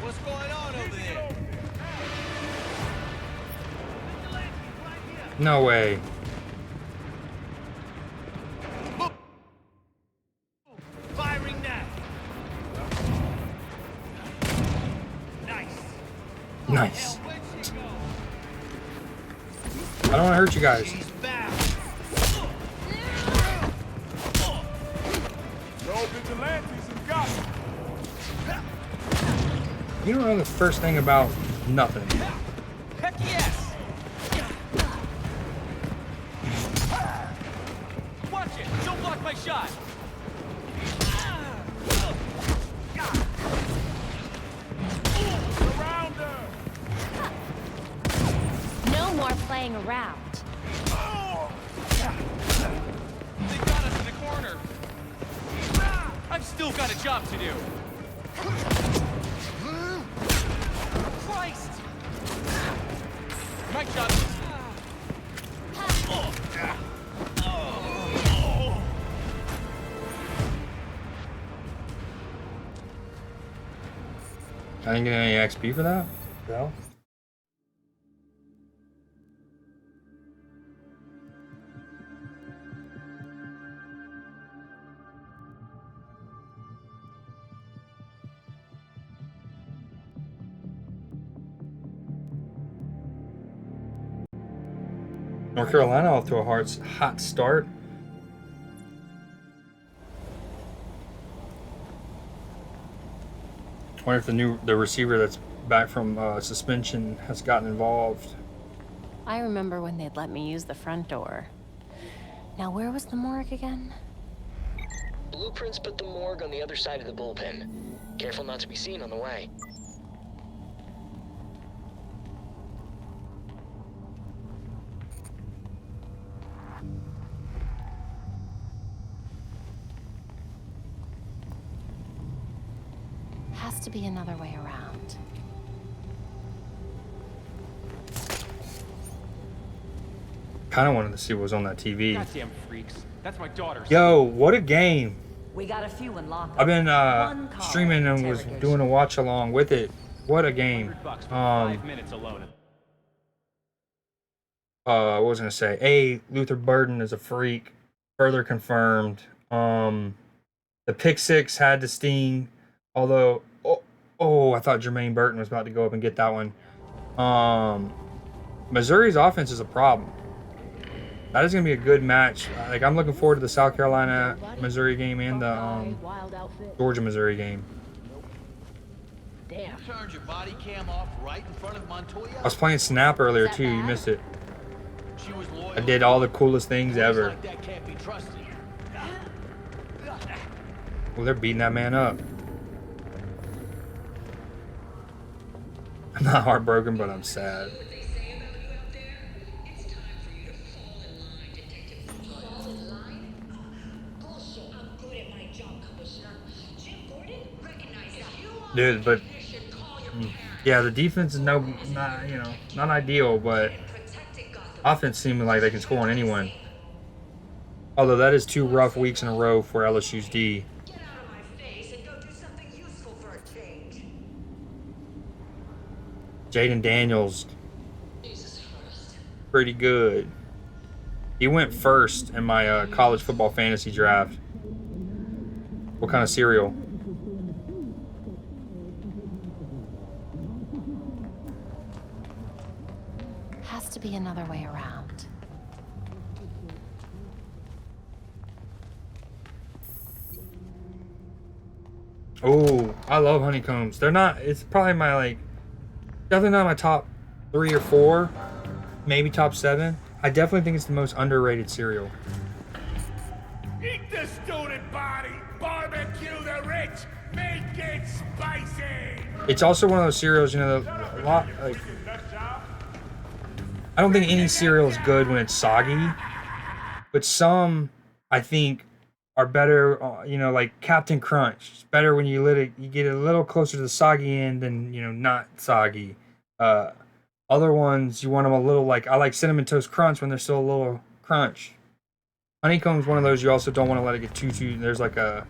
What's No way. Firing now. Nice. Nice. I don't want to hurt you guys. No vigilantes in Gotham. You don't know the first thing about nothing. Heck yes. Watch it. Don't block my shot. Around her. No more playing around. They got us in the corner. I've still got a job to do. Christ! My job is... I didn't get any XP for that? No. North Carolina off to a hot start. I wonder if the receiver that's back from suspension has gotten involved. I remember when they'd let me use the front door. Now, where was the morgue again? Blueprints put the morgue on the other side of the bullpen. Careful not to be seen on the way. Has to be another way around. Kind of wanted to see what was on that TV. Goddamn freaks. That's my daughter. Yo, what a game. We got a few in lock. I've been streaming and was doing a watch along with it. What a game. $5 minutes alone. What was I gonna say? Luther Burden is a freak. Further confirmed. The pick six had to sting. Although, I thought Jermaine Burton was about to go up and get that one. Missouri's offense is a problem. That is going to be a good match. Like, I'm looking forward to the South Carolina-Missouri game and the Georgia-Missouri game. Damn. Turned your body cam off right in front of Montoya. I was playing Snap earlier, too. You missed it. I did all the coolest things ever. That can't be trusted. Well, they're beating that man up. I'm not heartbroken, but I'm sad. Dude, but yeah, the defense is not ideal, but offense seems like they can score on anyone. Although that is 2 rough weeks in a row for LSU's D. Jaden Daniels, pretty good. He went first in my college football fantasy draft. What kind of cereal? Has to be another way around. Oh, I love honeycombs. They're not, it's probably my definitely not my top 3 or 4, maybe top 7. I definitely think it's the most underrated cereal. Eat the student body, barbecue the rich, make it spicy. It's also one of those cereals, I don't think any cereal is good when it's soggy, but some I think are better, like Captain Crunch. It's better when you get it a little closer to the soggy end than, not soggy. Other ones, you want them a little I like Cinnamon Toast Crunch when they're still a little crunch. Honeycomb's one of those you also don't want to let it get too, there's like a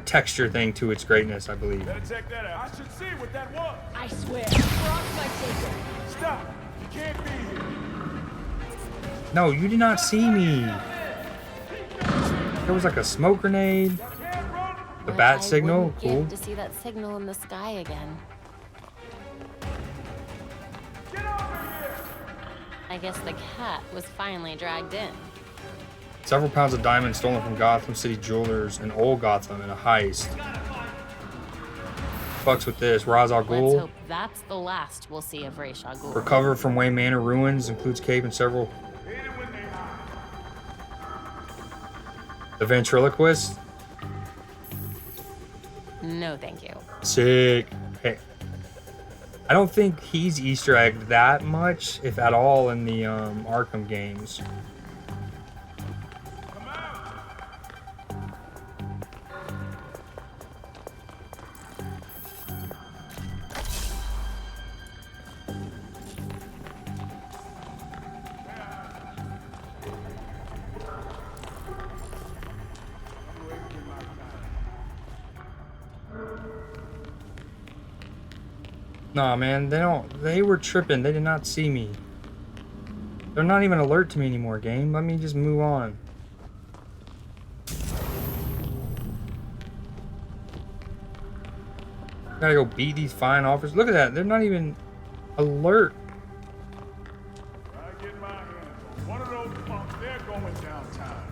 texture thing to its greatness, I believe. Better check that out. I should see what that was. I swear. Cross my taker. Stop. You can't be here. No, you did not see me. There was like a smoke grenade. The bat signal, cool. To see that signal in the sky again. I guess the cat was finally dragged in. Several pounds of diamonds stolen from Gotham City jewelers in old Gotham in a heist. Fucks with this. Ra's al Let's Ghul. hope that's the last we'll see of Ra's al Ghul. Recovered from Wayne Manor ruins. Includes Cape and several. The ventriloquist. No, thank you. Sick. Hey. I don't think he's Easter egged that much, if at all, in the Arkham games. Nah, man, they were tripping. They did not see me. They're not even alert to me anymore, game. Let me just move on. Gotta go beat these fine officers. Look at that. They're not even alert. I get my hands on one of those punks. They're going downtown.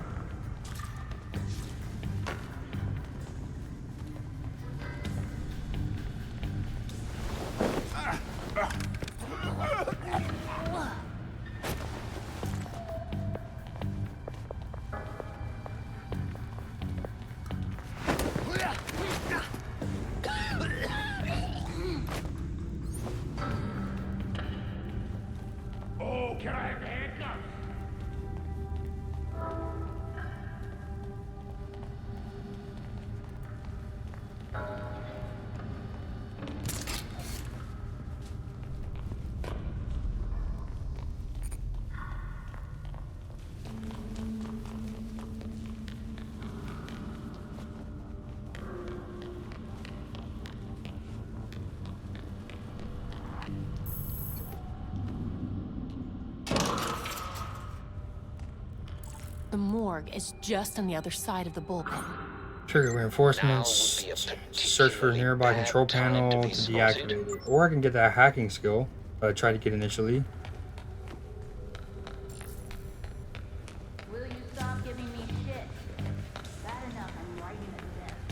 Oh, can I have handcuffs? The morgue is just on the other side of the bullpen. Trigger reinforcements. Search for a nearby control panel to deactivate it. Or I can get that hacking skill that I tried to get initially. Will you stop giving me shit? Bad enough, I'm writing it down.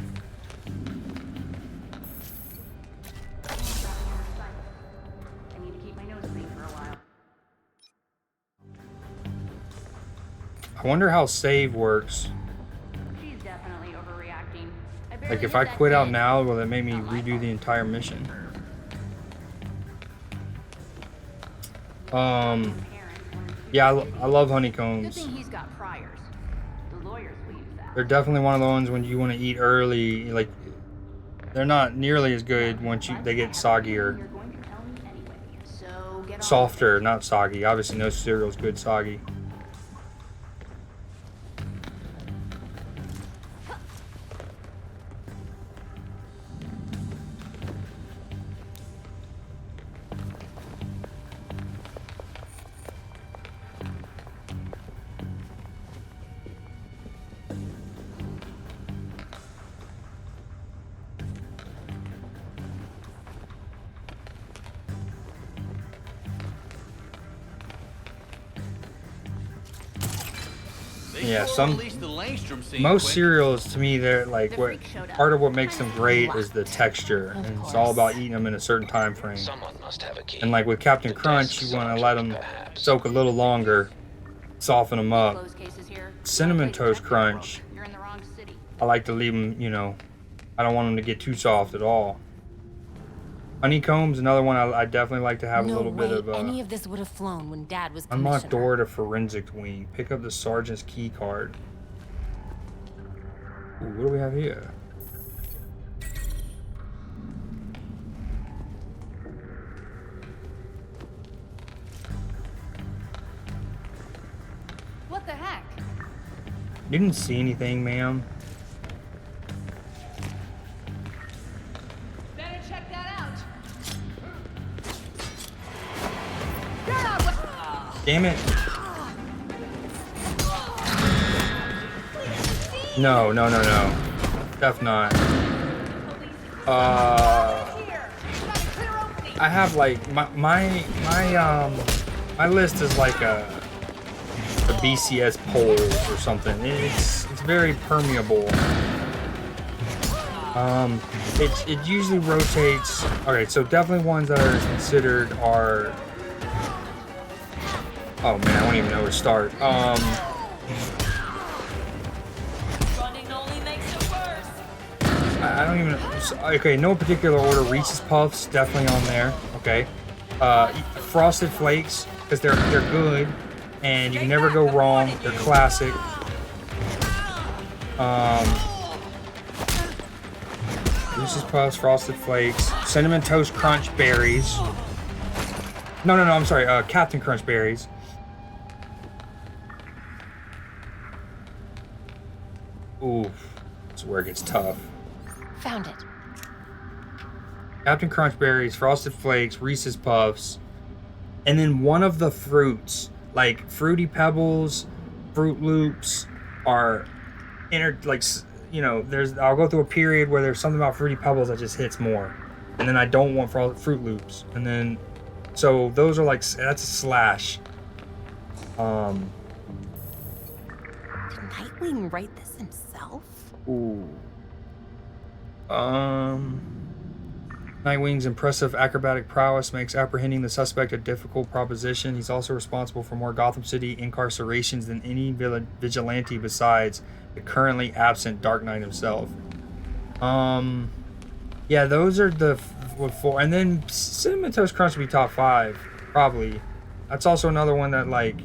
I need to keep my nose clean for a while. I wonder how save works. She's definitely overreacting. Like if I quit out now, will it make me redo the entire mission? Yeah, I love honeycombs. Good thing he's got priors. The lawyers will use that. They're definitely one of the ones when you want to eat early. Like they're not nearly as good once they get soggier, softer, not soggy. Obviously, no cereal's good soggy. Yeah, most cereals to me, they're like part of what makes them great is the texture, and it's all about eating them in a certain time frame. And like with Captain Crunch, you want to let them soak a little longer, soften them up. Cinnamon Toast Crunch, I like to leave them, you know, I don't want them to get too soft at all. Honeycomb's another one I definitely like to have a little bit of. Any of this would have flown when Dad was unlock door to forensic wing. Pick up the sergeant's key card. Ooh, what do we have here? What the heck? You didn't see anything, ma'am. Better check that out. Damn it. No. Def not. I have like my list is like a BCS poll or something. It's very permeable. It usually rotates. Okay, so definitely ones that are considered are. Oh man, I don't even know where to start. I don't even. Okay, no particular order. Reese's Puffs definitely on there. Okay, Frosted Flakes because they're good and you can never go wrong. They're classic. Reese's Puffs, Frosted Flakes, Cinnamon Toast Crunch Berries. No, I'm sorry. Captain Crunch Berries. Ooh, that's where it gets tough. Found it. Captain Crunch Berries, Frosted Flakes, Reese's Puffs, and then one of the fruits, like Fruity Pebbles, Fruit Loops, are I'll go through a period where there's something about Fruity Pebbles that just hits more, and then I don't want Fruit Loops, and then so those are like that's a slash. Did Nightwing write this himself? Ooh. Nightwing's impressive acrobatic prowess makes apprehending the suspect a difficult proposition. He's also responsible for more Gotham City incarcerations than any vigilante besides the currently absent Dark Knight himself. Yeah, those are the four. And then Cinnamon Toast Crunch would be top 5, probably. That's also another one that, like,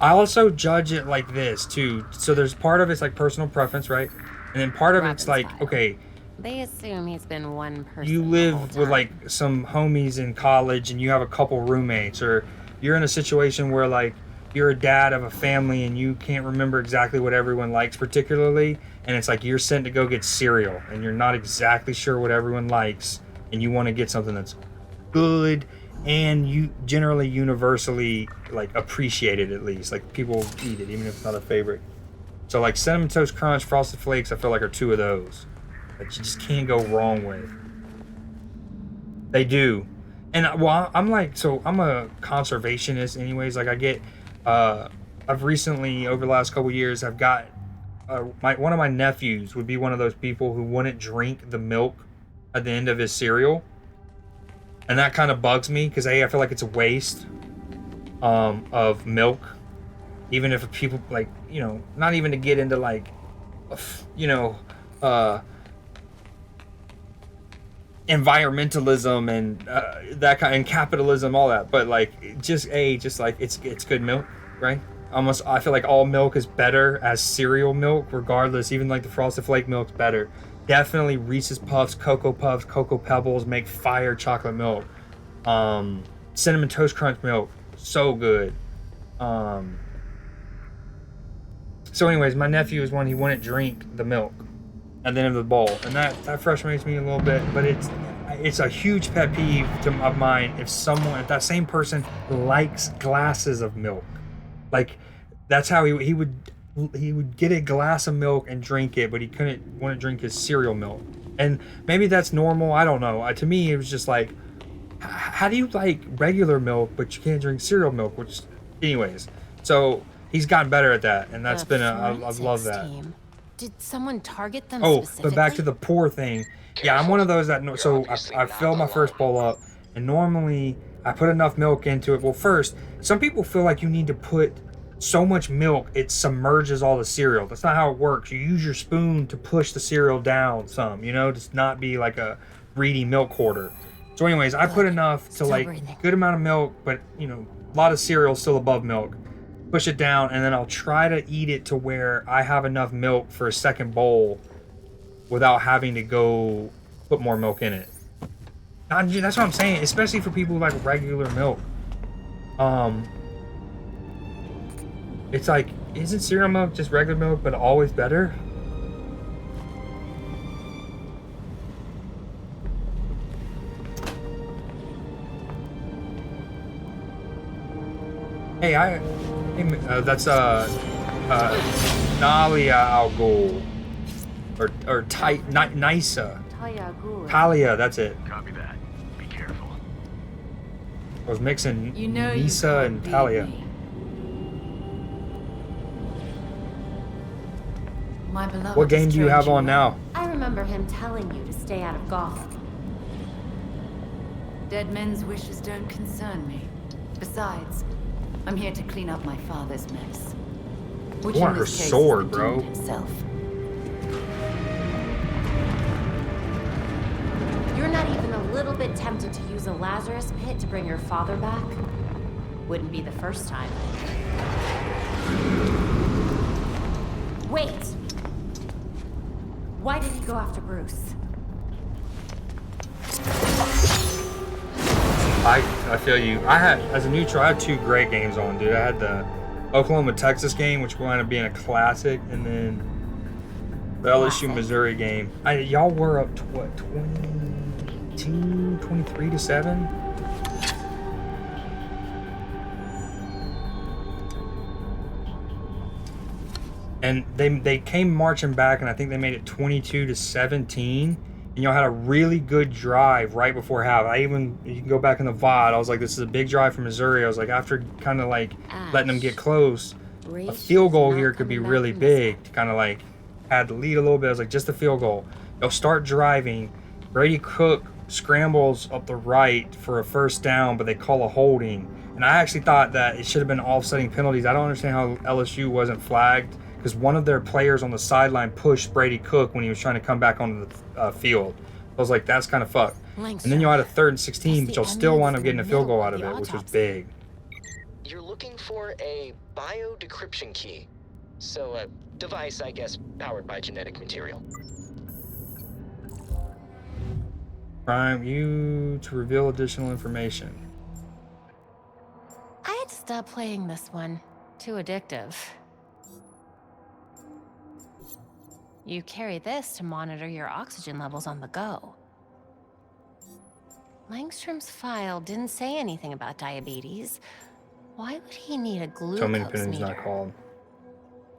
I also judge it like this, too. So there's part of it's, like, personal preference, right? And then part of it's, like, okay... They assume he's been one person. You live with like some homies in college and you have a couple roommates, or you're in a situation where like you're a dad of a family and you can't remember exactly what everyone likes particularly, and it's like you're sent to go get cereal and you're not exactly sure what everyone likes and you want to get something that's good and you generally universally like appreciate it, at least like people eat it even if it's not a favorite. So like Cinnamon Toast Crunch, Frosted Flakes, I feel like are two of those that you just can't go wrong with. They do. And well, I'm a conservationist anyways. Like I get I've recently over the last couple years I've got one of my nephews would be one of those people who wouldn't drink the milk at the end of his cereal, and that kind of bugs me because I feel like it's a waste of milk, even if people like, you know, not even to get into like, you know, environmentalism and that kind, and capitalism, all that, but like just like it's good milk, right? Almost I feel like all milk is better as cereal milk regardless. Even like the Frosted Flake milk's better. Definitely Reese's Puffs, Cocoa Pebbles make fire chocolate milk. Cinnamon Toast Crunch milk, so good. So anyways, my nephew is one, he wouldn't drink the milk at the end of the bowl, and that frustrates me a little bit, but it's a huge pet peeve of mine if that same person likes glasses of milk. Like that's how he would get a glass of milk and drink it, but he wouldn't drink his cereal milk. And maybe that's normal, I don't know. To me it was just like, how do you like regular milk but you can't drink cereal milk? Which, anyways, so he's gotten better at that, and that's been I've loved that. Did someone target them specifically? But back to the pour thing. Yeah, I'm one of those that so I filled my first bowl up, and normally I put enough milk into it. Well, first, some people feel like you need to put so much milk it submerges all the cereal. That's not how it works. You use your spoon to push the cereal down some, you know, just not be like a greedy milk hoarder. So anyways, I put enough to like good amount of milk, but you know, a lot of cereal still above milk. Push it down, and then I'll try to eat it to where I have enough milk for a second bowl without having to go put more milk in it. That's what I'm saying, especially for people who like regular milk. It's like, isn't cereal milk just regular milk but always better? Hey, that's Nalia Al Ghul. Or Nisa. Talia Ghul. Talia, that's it. Copy that. Be careful. I was mixing You know Nisa you and can't beat Talia. me. My beloved What game has do you trained have on well. now? I remember him telling you to stay out of Gotham. Dead men's wishes don't concern me. Besides, I'm here to clean up my father's mess. Which want in her this case sword, is the bro. dude himself. You're not even a little bit tempted to use a Lazarus pit to bring your father back? Wouldn't be the first time. Wait! Why did he go after Bruce? I feel you. I had, as a neutral, I had 2 great games on, dude. I had the Oklahoma Texas game, which wound up being a classic, and then the LSU Missouri game. Y'all were up to what, 22, 23-7? And they came marching back, and I think they made it 22-17. And y'all had a really good drive right before half. You can go back in the VOD. I was like, this is a big drive for Missouri. I was like, after kind of like letting them get close, a field goal here could be really big to kind of like add the lead a little bit. I was like, just a field goal. They'll start driving. Brady Cook scrambles up the right for a first down, but they call a holding. And I actually thought that it should have been offsetting penalties. I don't understand how LSU wasn't flagged, because one of their players on the sideline pushed Brady Cook when he was trying to come back onto the field. I was like, that's kind of fucked. And then you had a 3rd and 16, but you'll still wind up getting a field goal out of it, which was big. You're looking for a bio-decryption key. So a device, I guess, powered by genetic material. Prime you to reveal additional information. I had to stop playing this one. Too addictive. You carry this to monitor your oxygen levels on the go. Langstrom's file didn't say anything about diabetes. Why would he need a glucose So many penalties meter? not called.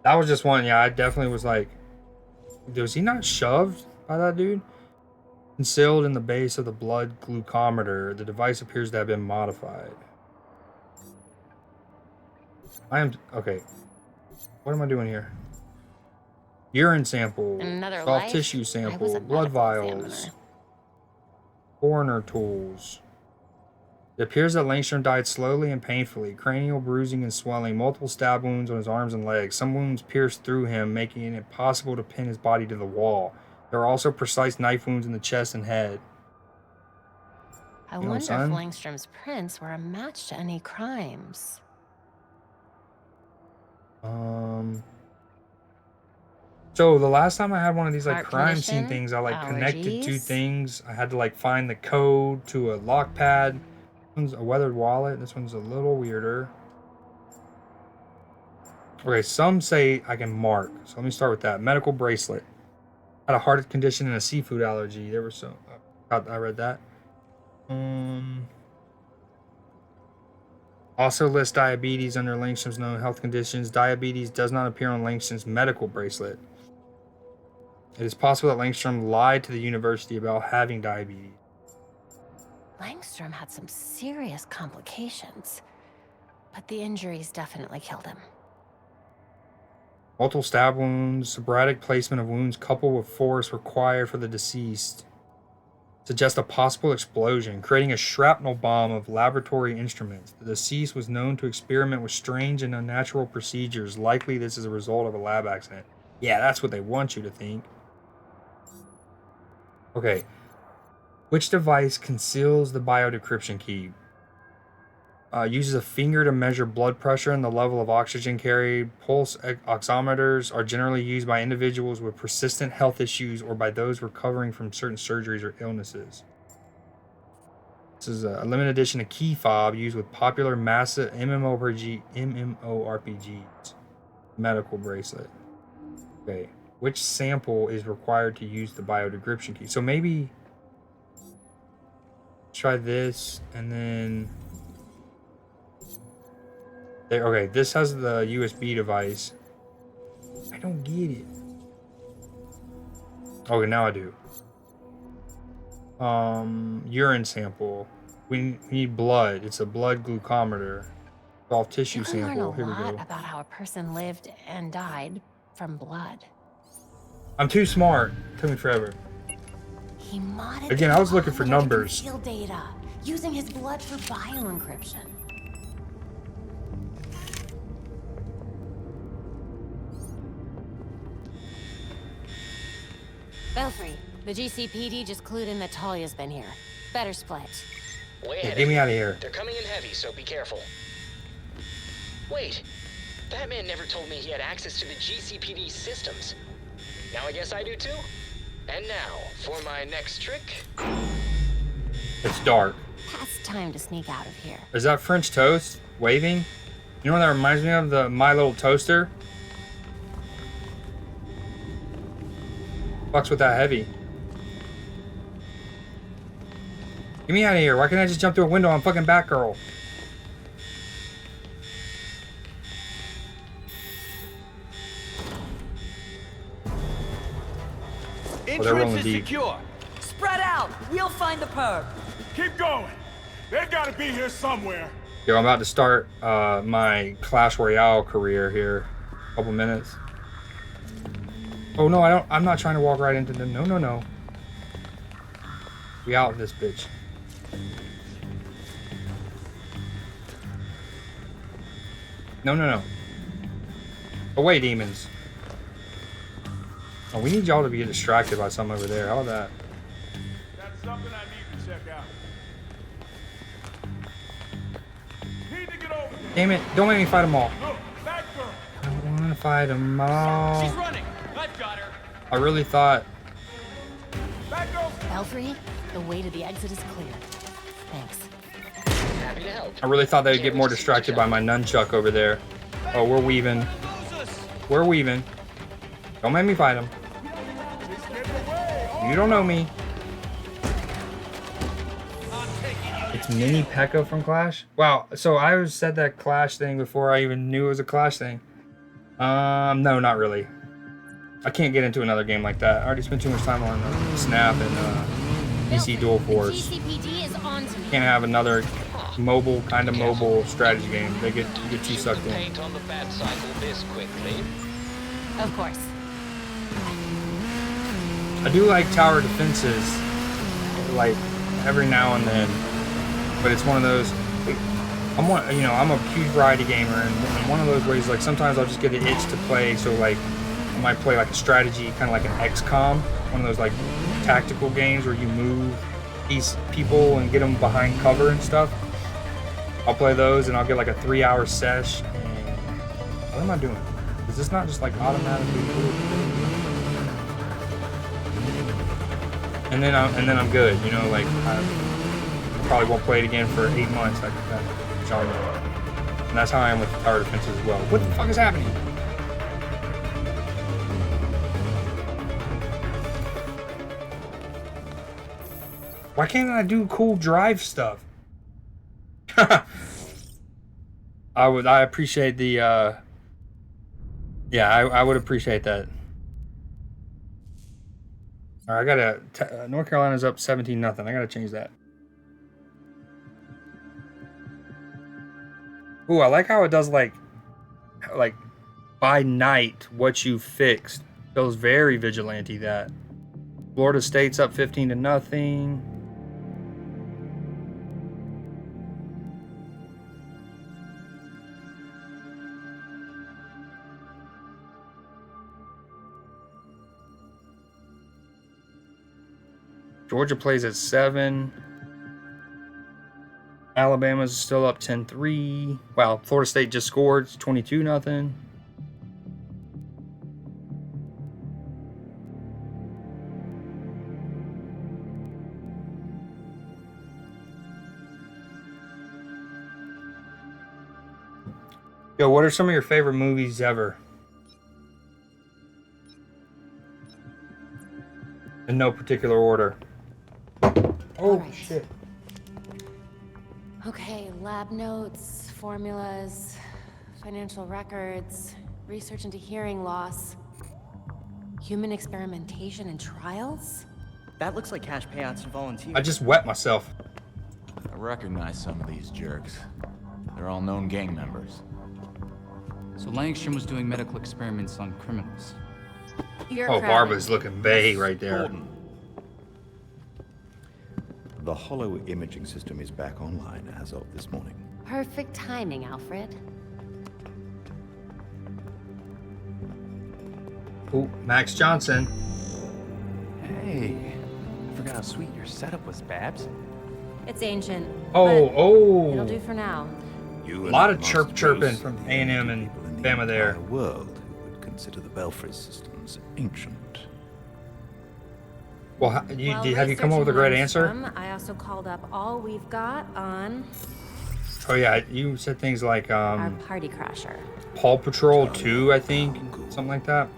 That was just one. Yeah, I definitely was like, was he not shoved by that dude? Concealed in the base of the blood glucometer, the device appears to have been modified. Okay. What am I doing here? Urine sample, Another soft life, tissue I was sample, a blood medical vials, examiner. coroner tools. It appears that Langstrom died slowly and painfully, cranial bruising and swelling, multiple stab wounds on his arms and legs. Some wounds pierced through him, making it impossible to pin his body to the wall. There are also precise knife wounds in the chest and head. I wonder if Langstrom's prints were a match to any crimes. So the last time I had one of these like Heart crime scene condition, things, I like connected 2 allergies. things. I had to like find the code to a lock pad. This one's a weathered wallet. This one's a little weirder. Okay, some say I can mark. So let me start with that. Medical bracelet. Had a heart condition and a seafood allergy. There was some. I read that. Also lists diabetes under Langstrom's known health conditions. Diabetes does not appear on Langstrom's medical bracelet. It is possible that Langstrom lied to the university about having diabetes. Langstrom had some serious complications, but the injuries definitely killed him. Multiple stab wounds, sporadic placement of wounds coupled with force required for the deceased suggest a possible explosion, creating a shrapnel bomb of laboratory instruments. The deceased was known to experiment with strange and unnatural procedures. Likely this is a result of a lab accident. Yeah, that's what they want you to think. Okay. Which device conceals the biodecryption key? Uses a finger to measure blood pressure and the level of oxygen carried. Pulse oximeters are generally used by individuals with persistent health issues or by those recovering from certain surgeries or illnesses. This is a limited edition of key fob used with popular massive MMORPGs. Medical bracelet. Okay. Which sample is required to use the biodecryption key? So maybe try this and then... Okay, this has the USB device. don't get it. Okay, now I do. Urine sample. We need blood. It's a blood glucometer. Soft tissue You can learn a sample. Here we lot go. about how a person lived and died from blood. I'm too smart. It took me forever. He modded Again, I was looking for all of our numbers. concealed data, using his blood for bioencryption. Belfry, the GCPD just clued in that Talia's been here. Better split. Way Yeah, ahead get of me you. out of here. They're coming in heavy, so be careful. Wait, Batman never told me he had access to the GCPD systems. Now I guess I do too? And now, for my next trick. It's dark. Past time to sneak out of here. Is that French toast waving? You know what that reminds me of? The My Little Toaster? Fucks with that heavy. Get me out of here. Why can't I just jump through a window? I'm fucking Batgirl. Entrance is secure. Spread out. We'll find the perp. Keep going. They gotta be here somewhere. Yo, I'm about to start my Clash Royale career here. A couple minutes. Oh no, I'm not trying to walk right into the. No. We out of this bitch. No. Away, demons. Oh, we need y'all to be distracted by something over there. How about that? That's something I need to check out. Need to get over there. Damn it! Don't make me fight them all. Look, that girl. I don't want to fight them all. She's running. I've got her. I really thought. Belfry, the way to the exit is clear. Thanks. Happy to help. I really thought they would get more distracted by my nunchuck over there. Oh, we're weaving. We're weaving. Don't make me fight him. You don't know me. It's Mini P.E.K.K.A from Clash? Wow, so I said that Clash thing before I even knew it was a Clash thing. No, not really. I can't get into another game like that. I already spent too much time on Snap and PC Dual Force. GCPD is on to me. Can't have another mobile, kind of mobile strategy game. They get too sucked in. Paint on the bat cycle this quickly. Of course. I do like tower defenses, like every now and then, but it's one of those. I'm a huge variety gamer, and one of those ways, like sometimes I'll just get an itch to play. So like, I might play like a strategy, kind of like an XCOM, one of those like tactical games where you move these people and get them behind cover and stuff. I'll play those, and I'll get like a 3-hour sesh. And what am I doing? Is this not just like automatically? And then I'm good, you know, like I probably won't play it again for 8 months, like that genre. And that's how I am with tower defenses as well. What the fuck is happening? Why can't I do cool drive stuff? I appreciate the yeah, I would appreciate that. All right, I gotta. North Carolina's up 17-0. I gotta change that. Ooh, I like how it does like by night what you fixed. Feels very vigilante. That Florida State's up 15-0. Georgia plays at 7. Alabama's still up 10-3. Wow, Florida State just scored. It's 22-0. Yo, what are some of your favorite movies ever? In no particular order. Oh, right. shit. Okay, lab notes, formulas, financial records, research into hearing loss. Human experimentation and trials? That looks like cash payouts to volunteers. I just wet myself. I recognize some of these jerks. They're all known gang members. So Langstrom was doing medical experiments on criminals. Oh, Barbara's looking bae right there. Gordon. The hollow imaging system is back online as of this morning. Perfect timing, Alfred. Ooh, Max Johnson. Hey, I forgot how sweet your setup was, Babs. It's ancient. Oh, but oh. It'll do for now. A lot of chirping from A&M and Bama there. World who would consider the Belfry systems ancient. Well, have you come up with a great answer? I also called up all we've got on Oh yeah, you said things like our party crasher. Paw Patrol 2, I think, something like that.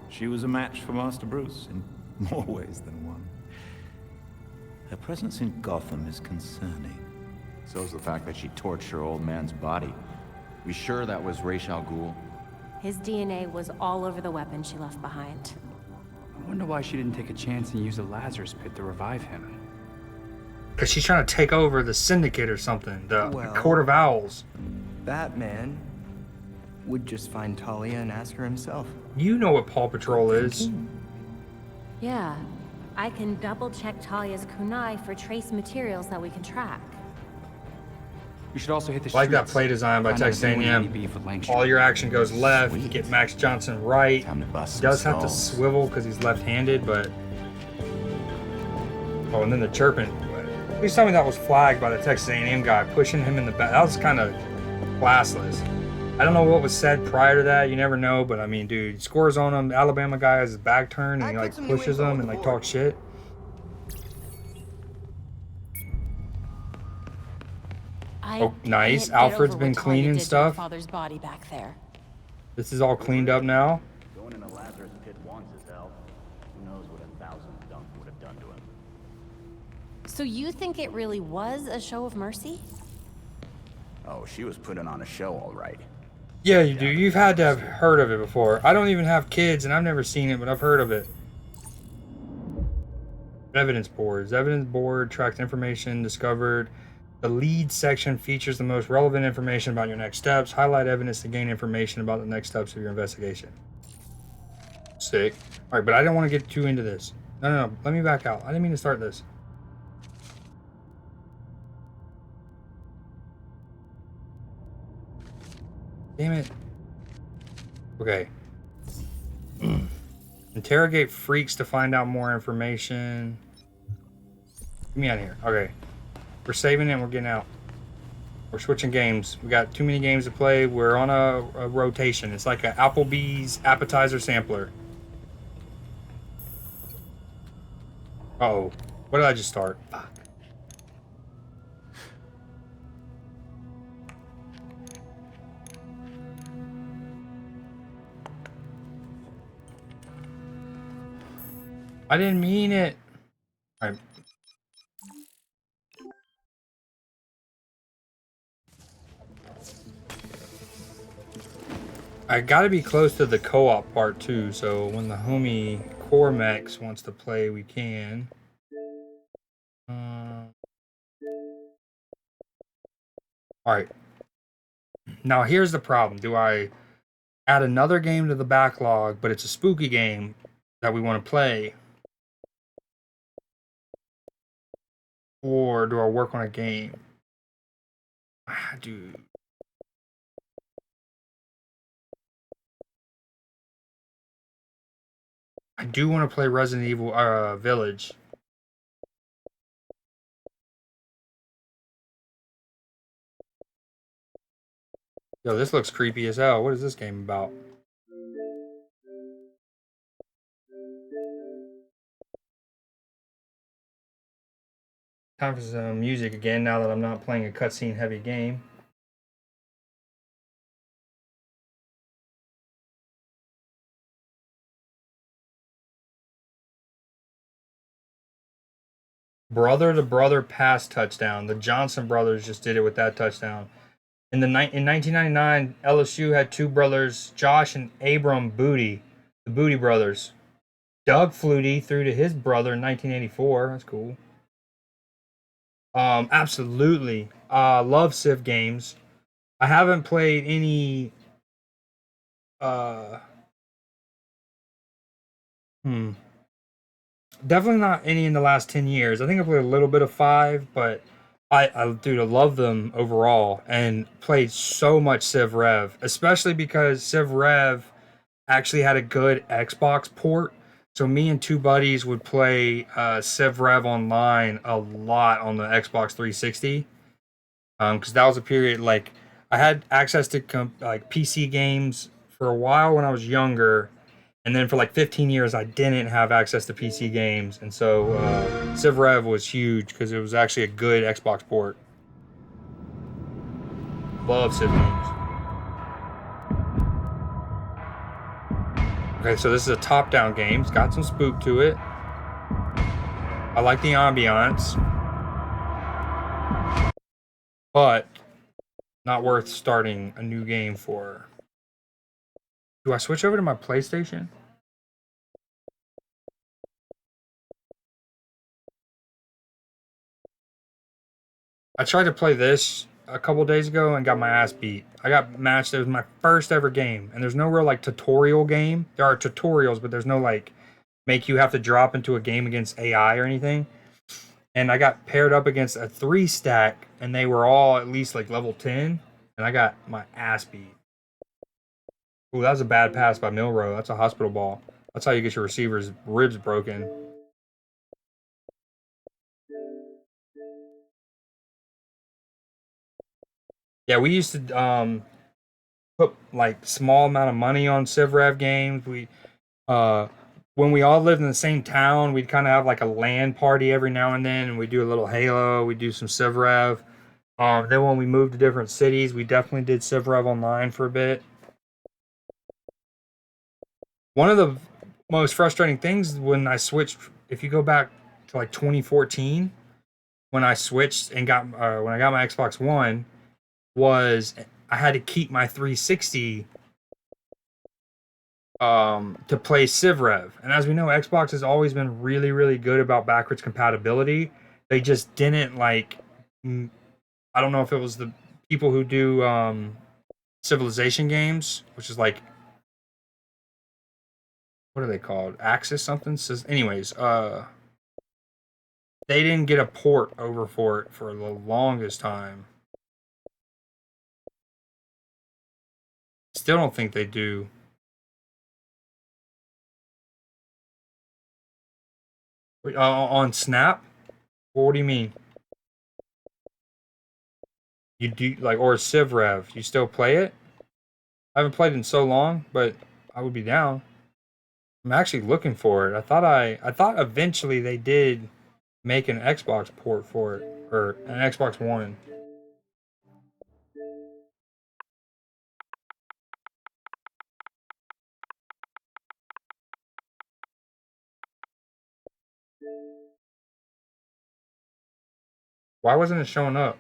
She was a match for Master Bruce in more ways than one. Her presence in Gotham is concerning. So's the fact that she torched her old man's body. We sure that was Ra's al Ghul? His DNA was all over the weapon she left behind. I wonder why she didn't take a chance and use the Lazarus pit to revive him. Because she's trying to take over the Syndicate or something, the Court of Owls. Batman would just find Talia and ask her himself. You know what Paw Patrol is. Yeah, I can double check Talia's kunai for trace materials that we can track. You should also hit the Like that streets. play design by Find out if Texas anyone had any A&M. beef with Langstrom. All your action goes left. You get Max Johnson right. He does have to swivel because he's left-handed, but... Oh, and then the chirping. Please tell me that was flagged by the Texas A&M guy pushing him in the back. That was kind of classless. I don't know what was said prior to that. You never know, but I mean, dude, he scores on him. The Alabama guy has his back turned and he like pushes him and like talks shit. Oh, nice. Alfred's been cleaning stuff. Father's body back there. This is all cleaned up now. Going in a Lazarus pit once is hell. Who knows what 1,000 dunk would have done to him. So you think it really was a show of mercy? Oh, she was putting on a show, all right. Yeah, you do. You've had to have heard of it before. I don't even have kids, and I've never seen it, but I've heard of it. Evidence boards. Evidence board tracks information discovered. The lead section features the most relevant information about your next steps. Highlight evidence to gain information about the next steps of your investigation. Sick. All right, but I don't want to get too into this. No. Let me back out. I didn't mean to start this. Damn it. Okay. Interrogate freaks to find out more information. Get me out of here. Okay. We're saving it and we're getting out. We're switching games. We got too many games to play. We're on a rotation. It's like an Applebee's appetizer sampler. Uh-oh. What did I just start? Fuck. I didn't mean it. All right. I gotta be close to the co-op part too, so when the homie Cormex wants to play, we can. Alright. Now here's the problem. Do I add another game to the backlog, but it's a spooky game that we want to play? Or do I work on a game? Dude. I do want to play Resident Evil Village. Yo, this looks creepy as hell. What is this game about? Time for some music again now that I'm not playing a cutscene heavy game. Brother to brother pass touchdown. The Johnson brothers just did it with that touchdown. In 1999, LSU had two brothers, Josh and Abram Booty, the Booty brothers. Doug Flutie threw to his brother in 1984. That's cool. Absolutely. Love Civ games. I haven't played any. Uh, hmm. Definitely not any in the last 10 years. I think I played a little bit of 5, but dude, I love them overall and played so much Civ Rev, especially because Civ Rev actually had a good Xbox port. So me and two buddies would play Civ Rev online a lot on the Xbox 360. Because that was a period like I had access to like PC games for a while when I was younger, and then for like 15 years I didn't have access to PC games, and so Civ Rev was huge because it was actually a good Xbox port. Love Civ games. Okay, so this is a top-down game. It's got some spook to it. I like the ambiance, but not worth starting a new game for. Do I switch over to my PlayStation? I tried to play this a couple days ago and got my ass beat. I got matched. It was my first ever game, and there's no real like tutorial game. There are tutorials, but there's no like make you have to drop into a game against AI or anything. And I got paired up against a 3 stack, and they were all at least like level 10, and I got my ass beat. Ooh, that was a bad pass by Milrow. That's a hospital ball. That's how you get your receiver's ribs broken. Yeah, we used to put like small amount of money on Civ Rev games. Uh when we all lived in the same town, we'd kind of have like a LAN party every now and then, and we do a little Halo. We do some Civ Rev. Then when we moved to different cities, we definitely did Civ Rev online for a bit. One of the most frustrating things when I switched, if you go back to like 2014, when I switched and got when I got my Xbox One, was I had to keep my 360 to play Civ Rev. And as we know, Xbox has always been really, really good about backwards compatibility. They just didn't like. I don't know if it was the people who do Civilization games, which is like what are they called? Axis something. Says, anyways, they didn't get a port over for it for the longest time. Still don't think they do. On Snap? What do you mean? You do like or Civ Rev? You still play it? I haven't played it in so long, but I would be down. I'm actually looking for it. I thought eventually they did make an Xbox port for it or an Xbox One. Why wasn't it showing up?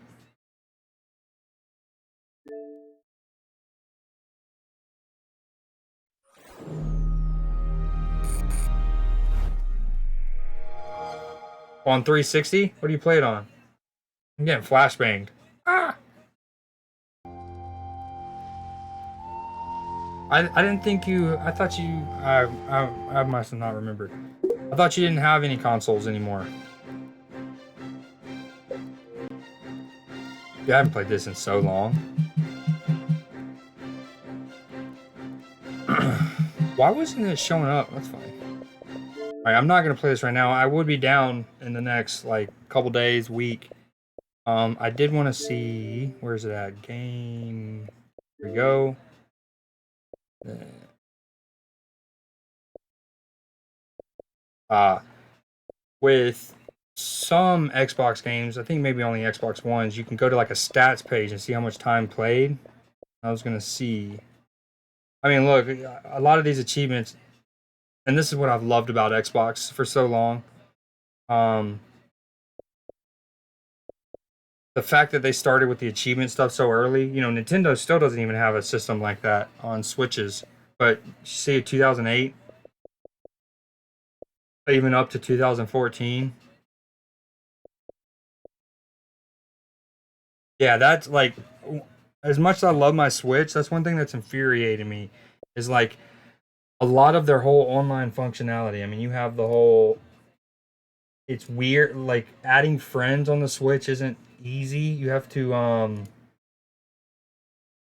On 360? What do you play it on? I'm getting flashbanged. Ah! I didn't think you. I thought you. I must have not remembered. I thought you didn't have any consoles anymore. Yeah, I haven't played this in so long. Why wasn't it showing up? That's fine. Alright, I'm not gonna play this right now. I would be down in the next like couple days, week. I did want to see where is it at? Game. Here we go. With some Xbox games, I think maybe only Xbox Ones, you can go to like a stats page and see how much time played. I was gonna see. I mean, look, a lot of these achievements, and this is what I've loved about Xbox for so long. Um, the fact that they started with the achievement stuff so early. You know, Nintendo still doesn't even have a system like that on Switches. But see, 2008, even up to 2014. Yeah, that's like, as much as I love my Switch, that's one thing that's infuriating me, is like a lot of their whole online functionality. I mean, you have the whole, it's weird, like adding friends on the Switch isn't easy. You have to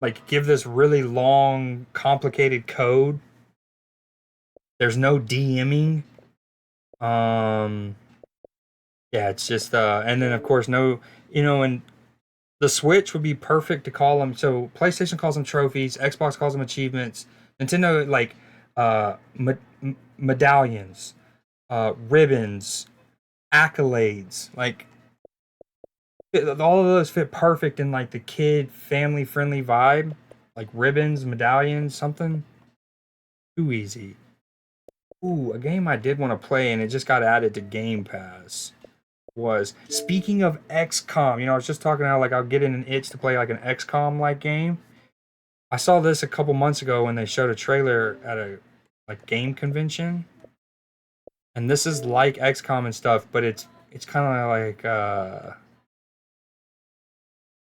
like give this really long, complicated code. There's no DMing. Yeah, it's just and then of course no, and the Switch would be perfect to call them. So PlayStation calls them trophies, Xbox calls them achievements, Nintendo like medallions, ribbons, accolades. Like all of those fit perfect in like the kid family friendly vibe. Like ribbons, medallions, something too easy. Ooh, a game I did want to play and it just got added to Game Pass was, speaking of XCOM, I was just talking how like I'll get in an itch to play like an XCOM like game. I saw this a couple months ago when they showed a trailer at a like game convention. And this is like XCOM and stuff, but it's kind of like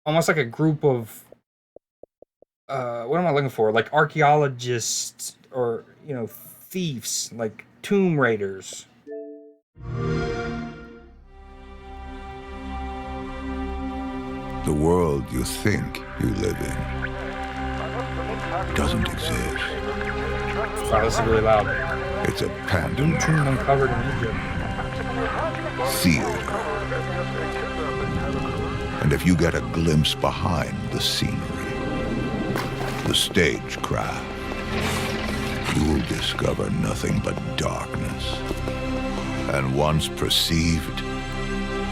almost like a group of what am I looking for? Like archaeologists or thieves, like tomb raiders. The world you think you live in doesn't exist. Wow, this is really loud. It's a pandemonium. Tomb uncovered in Egypt. Theater. And if you get a glimpse behind the scenery, the stagecraft, you'll discover nothing but darkness. And once perceived,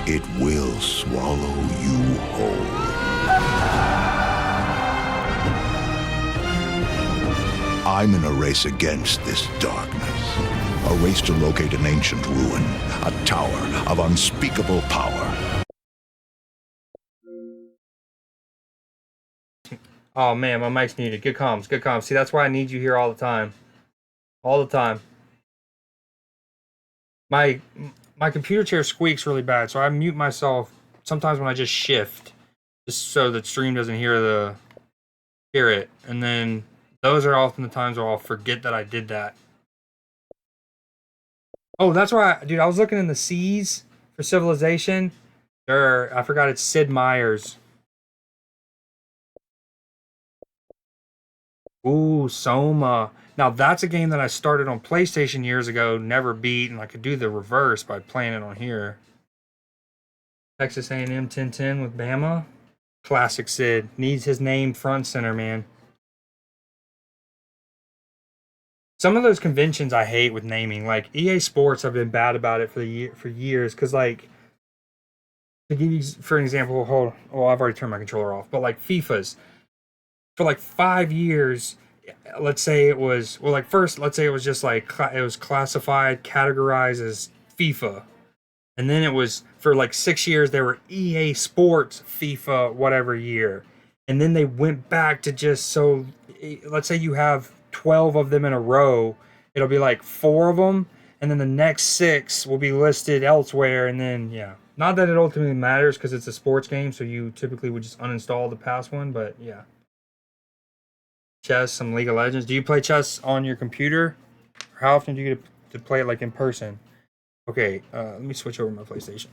it will swallow you whole. I'm in a race against this darkness. A race to locate an ancient ruin, a tower of unspeakable power. Oh man, my mic's muted. Good comms, good comms. See, that's why I need you here all the time. All the time. My computer chair squeaks really bad, so I mute myself sometimes when I just shift, just so that stream doesn't hear it. And then those are often the times where I'll forget that I did that. Oh, that's why, dude, I was looking in the C's for Civilization. I forgot it's Sid Meier's. Ooh, Soma. Now that's a game that I started on PlayStation years ago, never beat, and I could do the reverse by playing it on here. Texas A&M 1010 with Bama. Classic Sid. Needs his name front and center, man. Some of those conventions I hate with naming. Like EA Sports, I've been bad about it for years, because like, to give you for an example, I've already turned my controller off, but like FIFA's, for like 5 years, let's say it was, let's say it was just like, it was classified, categorized as FIFA. And then it was, for like 6 years, there were EA Sports FIFA whatever year. And then they went back to just, so let's say you have 12 of them in a row, it'll be like 4 of them, and then the next 6 will be listed elsewhere, and then, yeah. Not that it ultimately matters, because it's a sports game, so you typically would just uninstall the past one, but yeah. Chess, some League of Legends. Do you play chess on your computer? Or how often do you get to play it like in person? Okay, let me switch over my PlayStation.